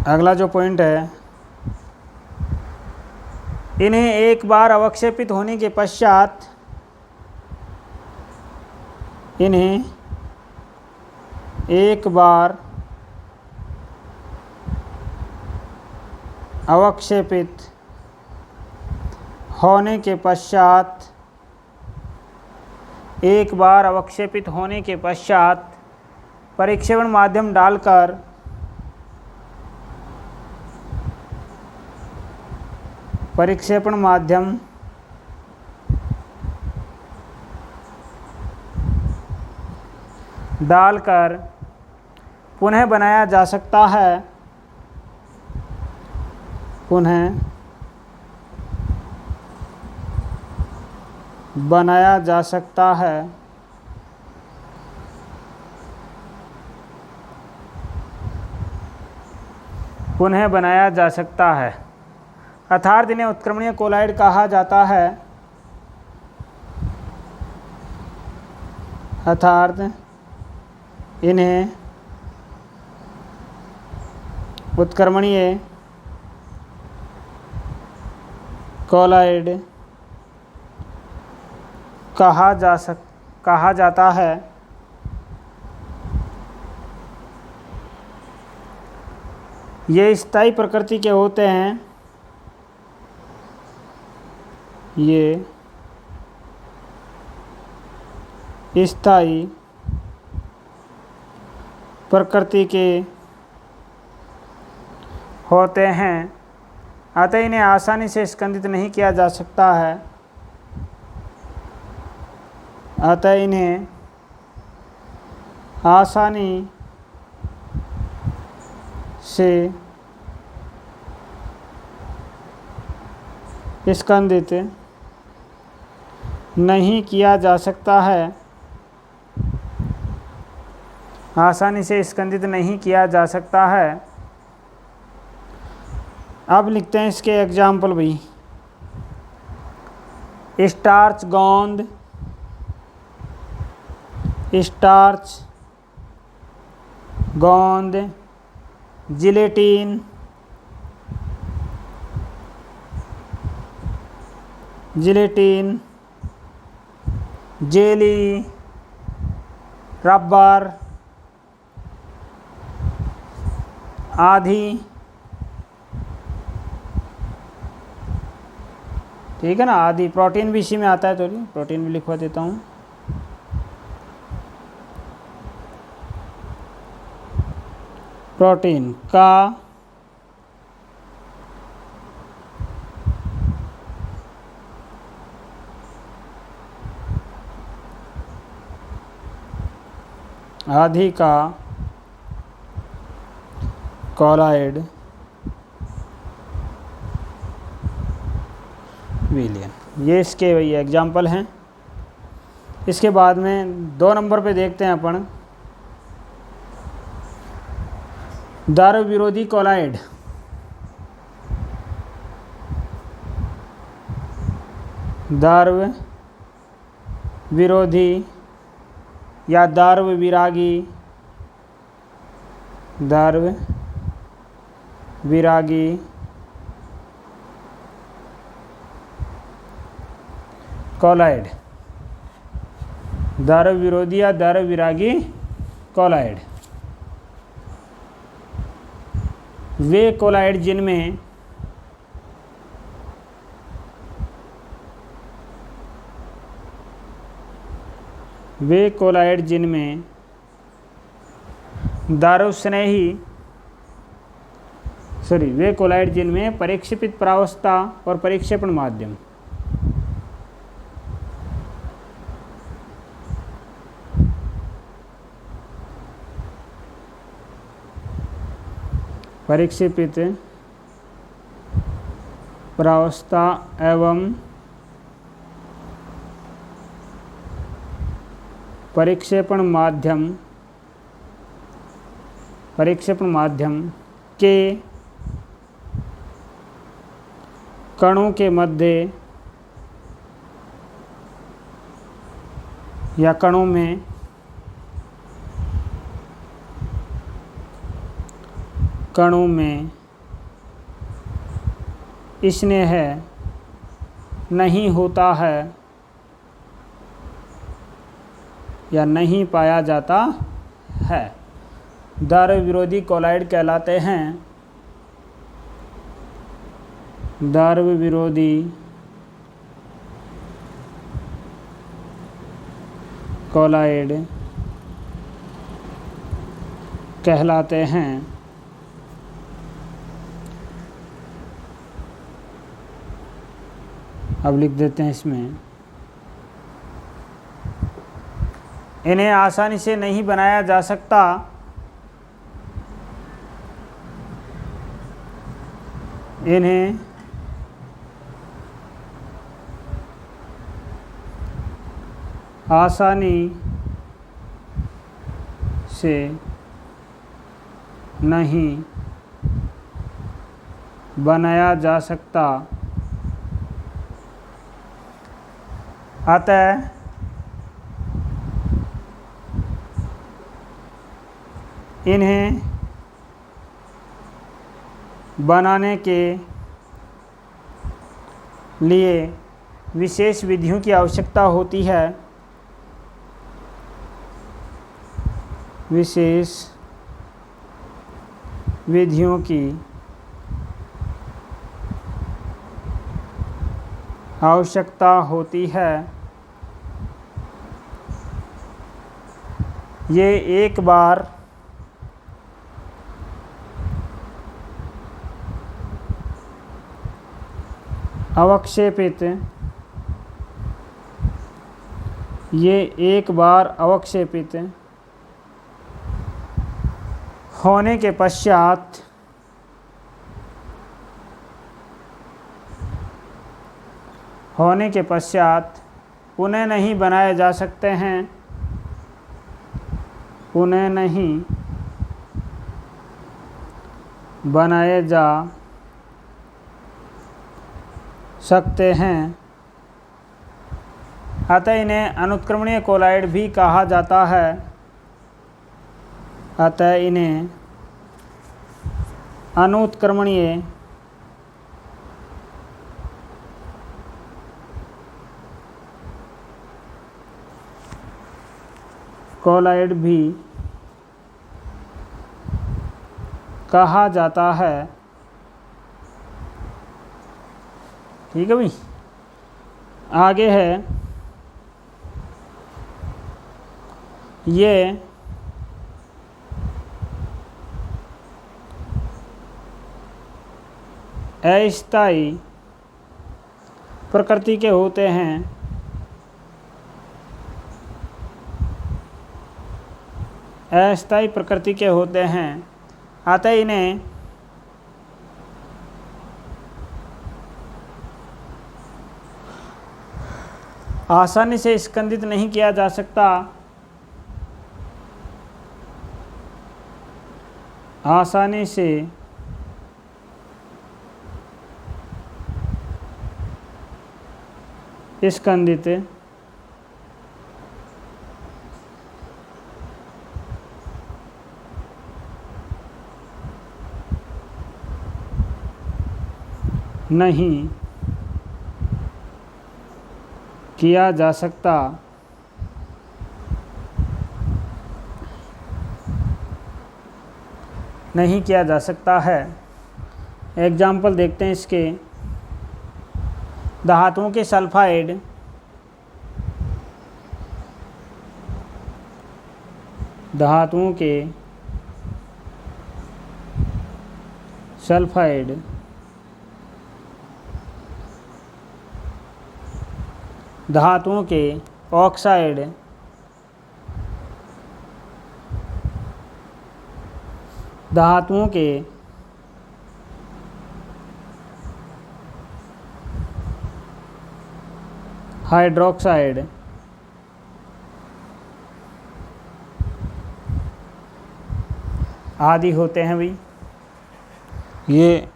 Speaker 1: अगला जो पॉइंट है इन्हें एक बार अवक्षेपित होने के पश्चात इन्हें एक बार अवक्षेपित होने के पश्चात एक बार अवक्षेपित होने के पश्चात परिक्षेपण माध्यम डालकर परिक्षेपण माध्यम डालकर पुनः बनाया जा सकता है, पुनः बनाया जा सकता है। पुनः बनाया जा सकता है अर्थात इन्हें उत्क्रमणीय कोलाइड कहा जाता है। अर्थात इन्हें उत्क्रमणीय कोलाइड कहा जाता है। ये स्थायी प्रकृति के होते हैं। ये स्थायी प्रकृति के होते हैं, अतः इन्हें आसानी से स्कंदित नहीं किया जा सकता है। अतः इन्हें आसानी से स्कंदित नहीं किया जा सकता है। आसानी से स्कंदित नहीं किया जा सकता है। अब लिखते हैं इसके एग्जाम्पल भाई। स्टार्च गोंद, स्टार्च गोंद, जिलेटिन, जिलेटिन, जेली, रबर आदि। ठीक है ना, आदि। प्रोटीन भी इसी में आता है, तो प्रोटीन भी लिखवा देता हूँ। प्रोटीन का आदि का कोलाइड विलयन, ये इसके वही एग्जाम्पल हैं। इसके बाद में 2 नंबर पे देखते हैं अपन द्रव विरोधी कोलाइड। द्रव विरोधी या द्रव विरागी, द्रव विरागी कोलाइड, द्रव विरोधी या द्रव विरागी कोलाइड। वे कोलाइड जिनमें द्रव स्नेही वे कोलाइड जिनमें परिक्षेपित प्रावस्था और परिक्षेपण माध्यम परिक्षेपित प्रावस्था एवं परिक्षेपण माध्यम के कणों के मध्य या कणों में स्नेह नहीं होता है या नहीं पाया जाता है, द्रव्य विरोधी कोलाइड कहलाते हैं। द्रव्य विरोधी कोलाइड कहलाते हैं। अब लिख देते हैं इसमें, इन्हें आसानी से नहीं बनाया जा सकता, इन्हें आसानी से नहीं बनाया जा सकता, अतः इन्हें बनाने के लिए विशेष विधियों की आवश्यकता होती है। विशेष विधियों की आवश्यकता होती है। ये एक बार अवक्षेपित, ये एक बार अवक्षेपित होने के पश्चात पुनः नहीं बनाए जा सकते हैं, पुनः नहीं बनाए जा सकते हैं, अतः इन्हें अनुत्क्रमणीय कोलाइड भी कहा जाता है। अतः इन्हें अनुत्क्रमणीय कोलाइड भी कहा जाता है। ठीक है भाई, आगे है ये अस्थायी प्रकृति के होते हैं। अस्थायी प्रकृति के होते हैं, अतः इन्हें आसानी से स्कंदित नहीं किया जा सकता, आसानी से स्कंदित नहीं किया जा सकता। नहीं किया जा सकता है। एग्जाम्पल देखते हैं इसके। धातुओं के सल्फाइड, धातुओं के सल्फाइड धातुओं के ऑक्साइड, धातुओं के हाइड्रोक्साइड, आदि होते हैं भाई। ये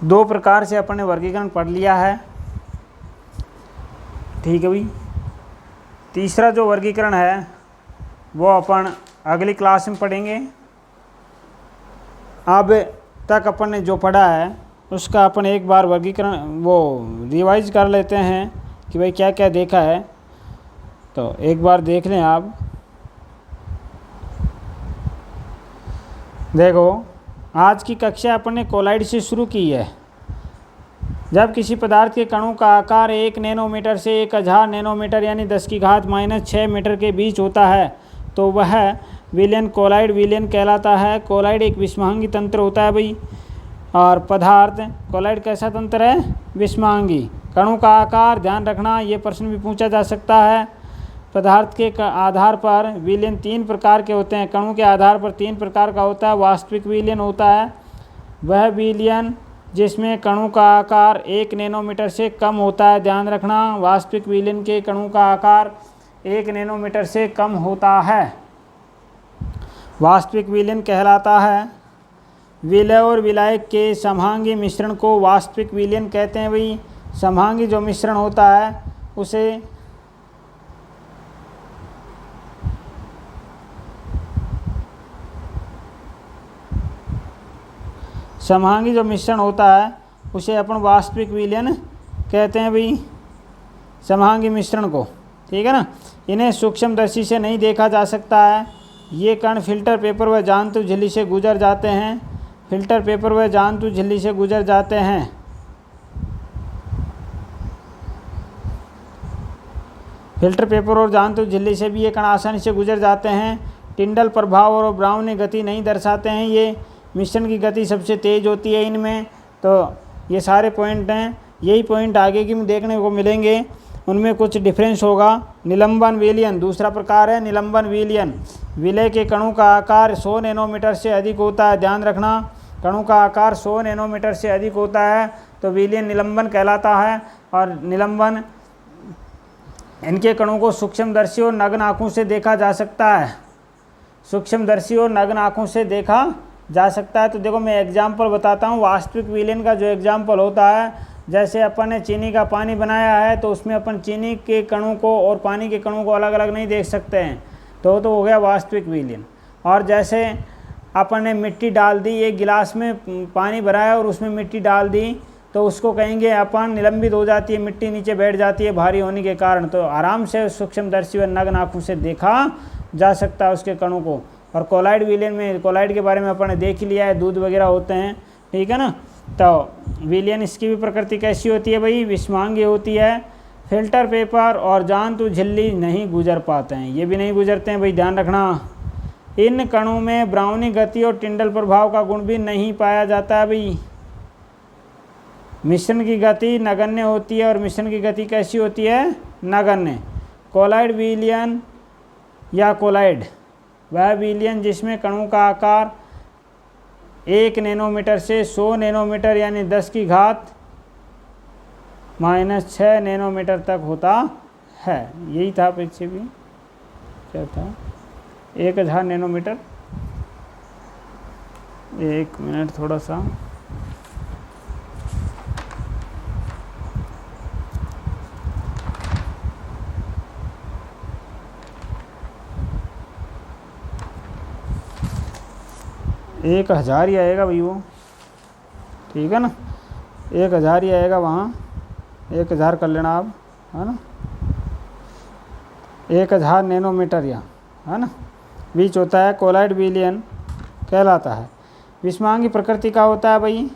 Speaker 1: दो प्रकार से अपन ने वर्गीकरण पढ़ लिया है। ठीक है भाई, तीसरा जो वर्गीकरण है वो अपन अगली क्लास में पढ़ेंगे। अब तक अपन ने जो पढ़ा है उसका अपन एक बार वर्गीकरण वो रिवाइज कर लेते हैं कि भाई क्या क्या देखा है। तो एक बार देख लें आप। देखो, आज की कक्षा अपन ने कोलाइड से शुरू की है। जब किसी पदार्थ के कणों का आकार 1 नैनोमीटर से 1000 नैनोमीटर यानी 10⁻⁻⁶ मीटर के बीच होता है तो वह विलयन कोलाइड विलयन कहलाता है। कोलाइड एक विषमांगी तंत्र होता है भाई। और पदार्थ कोलाइड कैसा तंत्र है? विषमांगी। कणों का आकार ध्यान रखना, ये प्रश्न भी पूछा जा सकता है। पदार्थ के आधार पर विलयन 3 प्रकार के होते हैं। कणों के आधार पर 3 प्रकार का होता है। वास्तविक विलयन होता है वह विलयन जिसमें कणों का आकार 1 नैनोमीटर से कम होता है। ध्यान रखना, वास्तविक विलयन के कणों का आकार 1 नैनोमीटर से कम होता है, वास्तविक विलयन कहलाता है। विलय और विलायक के समभांगी मिश्रण को वास्तविक विलयन कहते हैं भाई। समभांगी जो मिश्रण होता है उसे समभांगी जो मिश्रण होता है उसे अपन वास्तविक विलयन कहते हैं भाई, समभांगी मिश्रण को। ठीक है ना। इन्हें सूक्ष्मदर्शी से नहीं देखा जा सकता है। ये कण फिल्टर पेपर व जांतु झिल्ली से गुजर जाते हैं। फिल्टर पेपर व जांतु झिल्ली से गुजर जाते हैं। फिल्टर पेपर और जांतु झिल्ली से भी ये कण आसानी से गुजर जाते हैं। टिंडल प्रभाव और ब्राउनी गति नहीं दर्शाते हैं। ये मिश्रण की गति सबसे तेज़ होती है इनमें। तो ये सारे पॉइंट हैं, यही पॉइंट आगे की में देखने को मिलेंगे। उनमें कुछ डिफरेंस होगा। निलंबन विलयन दूसरा प्रकार है। निलंबन विलयन, विलय के कणों का आकार 100 नैनोमीटर से अधिक होता है। ध्यान रखना, कणों का आकार 100 नैनोमीटर से अधिक होता है तो विलयन निलंबन कहलाता है। और निलंबन, इनके कणों को सूक्ष्मदर्शी और नग्न आँखों से देखा जा सकता है। सूक्ष्मदर्शी और नग्न आँखों से देखा जा सकता है। तो देखो, मैं एग्जाम्पल बताता हूँ। वास्तविक विलयन का जो एग्जाम्पल होता है, जैसे अपन ने चीनी का पानी बनाया है तो उसमें अपन चीनी के कणों को और पानी के कणों को अलग अलग नहीं देख सकते हैं, तो हो गया वास्तविक विलयन। और जैसे अपन ने मिट्टी डाल दी, एक गिलास में पानी भराया और उसमें मिट्टी डाल दी, तो उसको कहेंगे अपन निलंबित हो जाती है, मिट्टी नीचे बैठ जाती है भारी होने के कारण। तो आराम से सूक्ष्मदर्शी व नग्न आँखों से देखा जा सकता है उसके कणों को। और कोलाइड विलयन में, कोलाइड के बारे में अपन ने देख लिया है, दूध वगैरह होते हैं। ठीक है ना। तो विलयन, इसकी भी प्रकृति कैसी होती है भाई? विषमांगी होती है। फिल्टर पेपर और जांतु झिल्ली नहीं गुजर पाते हैं, ये भी नहीं गुजरते हैं भाई, ध्यान रखना। इन कणों में ब्राउनी गति और टिंडल प्रभाव का गुण भी नहीं पाया जाता है भाई। मिश्रण की गति नगण्य होती है। और मिश्रण की गति कैसी होती है? नगण्य। कोलाइड विलयन या कोलाइड वह विलयन जिसमें कणों का आकार 1 नैनोमीटर से 100 नैनोमीटर यानी 10⁻⁻⁶ नैनोमीटर तक होता है। यही था पीछे भी, क्या था? 1000 नैनोमीटर। एक मिनट, थोड़ा सा एक 1000 ही आएगा भाई वो। ठीक है ना, 1000 ही आएगा वहाँ। 1000 कर लेना आप, है ना। 1000 नैनोमीटर या, है ना, बीच होता है। कोलाइड विलयन कहलाता है। विषमांगी प्रकृति का होता है भाई।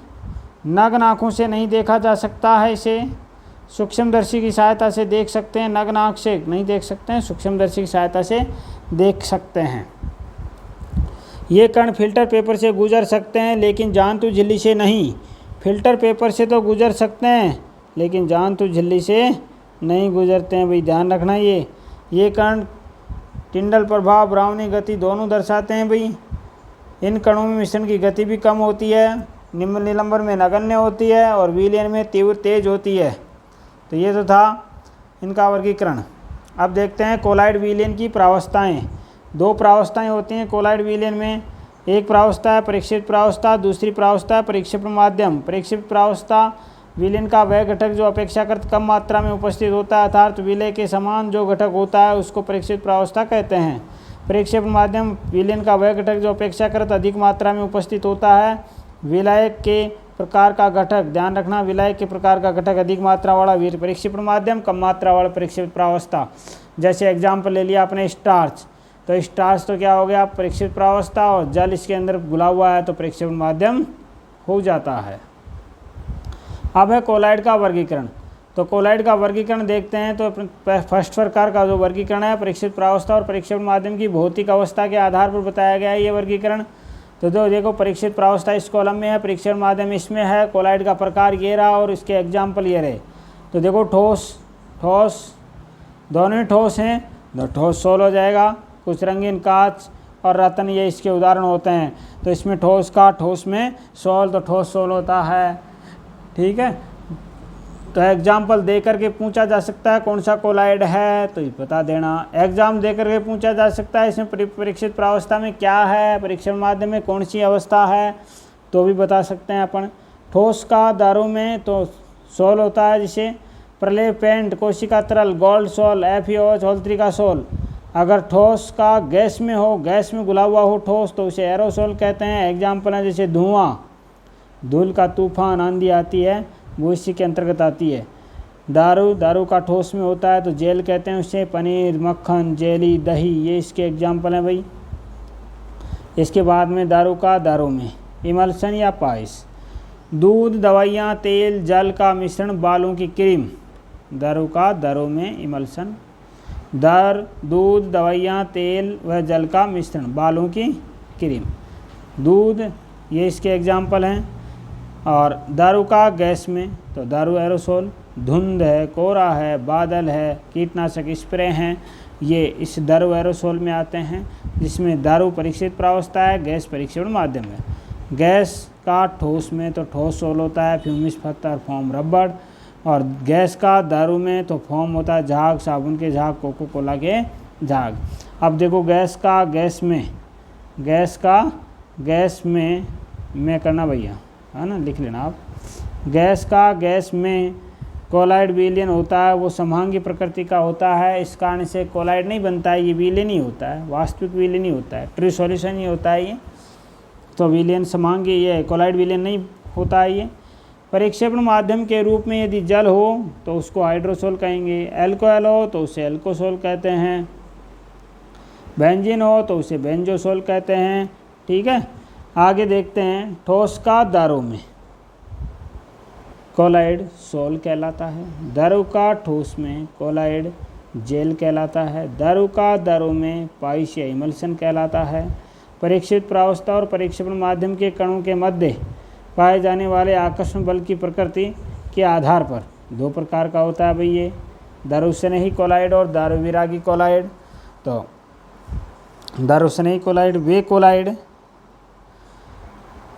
Speaker 1: नग्न आँखों से नहीं देखा जा सकता है इसे, सूक्ष्मदर्शी की सहायता से देख सकते हैं। नग्न आँख से नहीं देख सकते हैं, सूक्ष्मदर्शी की सहायता से देख सकते हैं। ये कण फिल्टर पेपर से गुजर सकते हैं लेकिन जांतु झिल्ली से नहीं। फिल्टर पेपर से तो गुजर सकते हैं लेकिन जांतु झिल्ली से नहीं गुजरते हैं भाई, ध्यान रखना। ये कण टिंडल प्रभाव, ब्राउनी गति दोनों दर्शाते हैं भाई। इन कणों में मिश्रण की गति भी कम होती है। निलंबन में नगण्य होती है और विलयन में तीव्र तेज होती है। तो ये तो था इनका वर्गीकरण। अब देखते हैं कोलाइड विलयन की प्रावस्थाएं। 2 प्रावस्थाएं होती हैं कोलाइड विलयन में। एक प्रावस्था है परीक्षित प्रावस्था, दूसरी प्रावस्था है परिक्षेपण माध्यम। परीक्षित प्रावस्था विलयन का वह घटक जो अपेक्षाकृत कम मात्रा में उपस्थित होता है, अर्थात विलय के समान जो घटक होता है उसको परीक्षित प्रावस्था कहते हैं। परिक्षेपण माध्यम विलयन का वह घटक जो अपेक्षाकृत अधिक मात्रा में उपस्थित होता है। विलायक के प्रकार का घटक, ध्यान रखना विलायक के प्रकार का घटक अधिक मात्रा वाला परिक्षेपण माध्यम, कम मात्रा वाला परिक्षेपित प्रावस्था। जैसे एग्जाम्पल ले लिया आपने स्टार्च, तो स्टार्च तो क्या हो गया परिक्षेपित प्रावस्था, और जल इसके अंदर घुला हुआ है तो परिक्षेपण माध्यम हो जाता है। अब है कोलाइड का वर्गीकरण। तो कोलाइड का वर्गीकरण देखते हैं। तो फर्स्ट प्रकार का जो वर्गीकरण है परिक्षेपित प्रावस्था और परिक्षेपण माध्यम की भौतिक अवस्था के आधार पर बताया गया है ये वर्गीकरण। तो जो देखो परिक्षेपित प्रावस्था इस कॉलम में है, परिक्षेपण माध्यम इसमें है, कोलाइड का प्रकार ये रहा और इसके एग्जाम्पल ये रहे। तो देखो ठोस दोनों ही ठोस हैं, तो ठोस सोल हो जाएगा। कुछ रंगीन कांच और रत्न ये इसके उदाहरण होते हैं। तो इसमें ठोस का ठोस में सोल, तो ठोस सोल होता है। ठीक है, तो एग्जाम्पल दे करके पूछा जा सकता है कौन सा कोलाइड है, तो ये बता देना। एग्जाम दे करके पूछा जा सकता है इसमें परीक्षित प्रावस्था में क्या है, परीक्षण माध्यम में कौन सी अवस्था है, तो भी बता सकते हैं अपन। ठोस का दारू में तो सोल होता है, जिसे प्रलेप पेंट कोशिका तरल गोल्ड सोल FeOH होल3 का सोल। अगर ठोस का गैस में हो, गैस में घुला हुआ हो ठोस, तो उसे एरोसोल कहते हैं। एग्जाम्पल है जैसे धुआं, धूल का तूफान, आंधी आती है, वो इसी के अंतर्गत आती है। दारू का ठोस में होता है तो जेल कहते हैं उसे। पनीर, मक्खन, जेली, दही ये इसके एग्जाम्पल हैं भाई। इसके बाद में दारू में इमल्सन या पाइस। दूध, दवाइयाँ, तेल, जल का मिश्रण, बालों की क्रीम। दारू में इमल्सन। दूध, दवाइयाँ, तेल व जल का मिश्रण, बालों की क्रीम। दूध ये इसके एग्जाम्पल हैं। और दारू का गैस में तो दारू एरोसोल। धुंध है, कोहरा है, बादल है, कीटनाशक स्प्रे हैं, ये इस दारू एरोसोल में आते हैं, जिसमें दारू परीक्षित प्रावस्था है, गैस परीक्षण माध्यम है। गैस का ठोस में तो ठोस सोल होता है, फ्यूमिस पत्थर, फोम रबड़। और गैस का दारू में तो फोम होता है, झाग, साबुन के झाग, कोको कोला के झाग। अब देखो गैस में मैं करना भैया, है ना, लिख लेना आप। गैस में कोलाइड विलयन होता है, वो समभांगी प्रकृति का होता है। इस कारण से कोलाइड नहीं बनता है, ये विलयन ही होता है, वास्तविक विलयन ही होता है, ट्रू सॉल्यूशन ही होता है ये। तो विलयन समभांगी, ये कोलाइड विलयन नहीं होता है ये। परिक्षेपण माध्यम के रूप में यदि जल हो तो उसको हाइड्रोसोल कहेंगे, एल्कोहल हो तो उसे एल्कोसोल कहते हैं, बेंजीन हो तो उसे बेंजोसोल कहते हैं। ठीक है, आगे देखते हैं। ठोस का दारू में कोलाइड सोल कहलाता है। दारू का ठोस में कोलाइड जेल कहलाता है। दारू का दारू में पाइस या इमल्सन कहलाता है। परीक्षित प्रावस्था और परीक्षेपण माध्यम के कणों के मध्य पाए जाने वाले आकर्षण बल की प्रकृति के आधार पर दो प्रकार का होता है भाई ये, दारू स्नेही कोलाइड और दारू विरागी कोलाइड। तो दारू स्नेही कोलाइड वे कोलाइड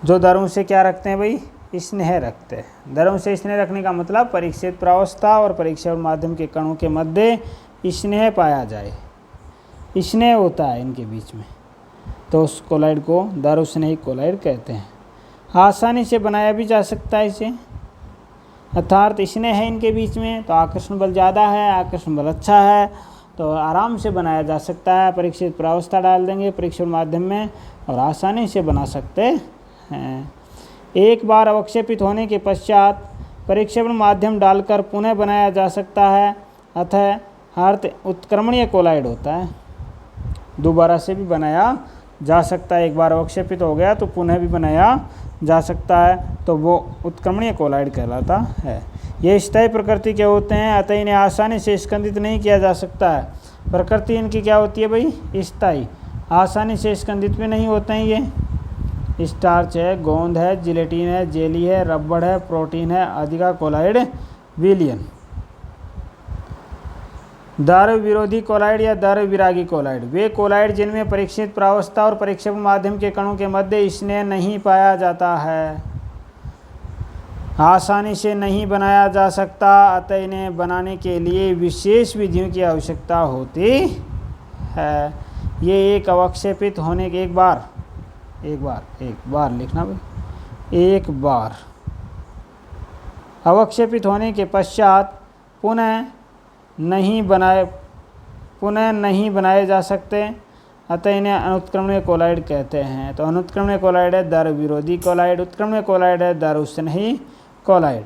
Speaker 1: जो दारू से क्या रखते हैं भाई, स्नेह रखते हैं। दारू से स्नेह रखने का मतलब परीक्षित प्रावस्था और परीक्षण माध्यम के कणों के मध्य स्नेह पाया जाए, स्नेह होता है इनके बीच में, तो उस कोलाइड को दारू स्नेही कोलाइड कहते हैं। आसानी से बनाया भी जा सकता है इसे, अर्थात स्नेह है इनके बीच में तो आकर्षण बल ज़्यादा है, आकर्षण बल अच्छा है, तो आराम से बनाया जा सकता है। परीक्षित प्रावस्था डाल देंगे परीक्षण माध्यम में और आसानी से बना सकते हैं। एक बार अवक्षेपित होने के पश्चात परीक्षण माध्यम डालकर पुनः बनाया जा सकता है, अतः अर्थ उत्क्रमणीय कोलाइड होता है, दोबारा से भी बनाया जा सकता है। एक बार अवक्षेपित हो गया तो पुनः भी बनाया जा सकता है, तो वो उत्क्रमणीय कोलाइड कहलाता है। ये स्थायी प्रकृति के होते हैं, अतः इन्हें आसानी से स्कंदित नहीं किया जा सकता है। प्रकृति इनकी क्या होती है भाई, स्थायी, आसानी से स्कंदित भी नहीं होते हैं ये। स्टार्च है, गोंद है, जिलेटिन है, जेली है, रबड़ है, प्रोटीन है आदि का कोलाइड विलयन। दारू विरोधी कोलाइड या दारू विरागी कोलाइड वे कोलाइड जिनमें परीक्षित प्रावस्था और परीक्षण माध्यम के कणों के मध्य स्नेह नहीं पाया जाता है, आसानी से नहीं बनाया जा सकता, अतः इन्हें बनाने के लिए विशेष विधियों की आवश्यकता होती है। ये एक अवक्षेपित होने के एक बार लिखना भाई, एक बार अवक्षेपित होने के पश्चात पुनः नहीं बनाए जा सकते, अतः इन्हें अनुत्क्रमणीय कोलाइड कहते हैं। तो अनुत्क्रमणीय कोलाइड है दर विरोधी कोलाइड, उत्क्रमणीय कोलाइड है दर उत्स्नेही कोलाइड।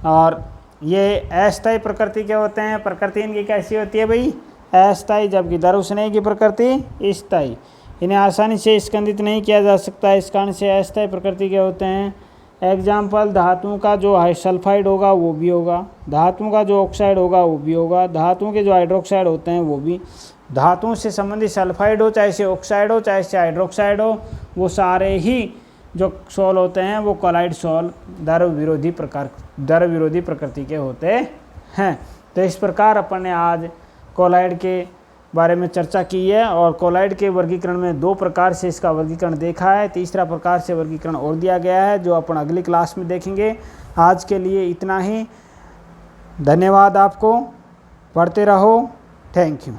Speaker 1: और ये अस्थायी प्रकृति के होते हैं। प्रकृति इनकी कैसी होती है भाई? अस्थायी, जबकि दर उत्स्नेही की प्रकृति स्थायी। इन्हें आसानी से स्कंदित नहीं किया जा सकता, इस कारण से अस्थायी प्रकृति के होते हैं। एग्जाम्पल, धातुओं का जो सल्फाइड होगा वो भी होगा, धातुओं का जो ऑक्साइड होगा वो भी होगा, धातुओं के जो हाइड्रोक्साइड होते हैं वो भी। धातुओं से संबंधित सल्फाइड हो, चाहे से ऑक्साइड हो, चाहे से हाइड्रोक्साइड हो, वो सारे ही जो सॉल होते हैं वो कोलाइड सॉल दर विरोधी प्रकृति के होते हैं। तो इस प्रकार अपन ने आज कोलाइड के बारे में चर्चा की है और कोलाइड के वर्गीकरण में 2 प्रकार से इसका वर्गीकरण देखा है। तीसरा प्रकार से वर्गीकरण और दिया गया है जो अपन अगली क्लास में देखेंगे। आज के लिए इतना ही। धन्यवाद आपको, पढ़ते रहो। Thank you.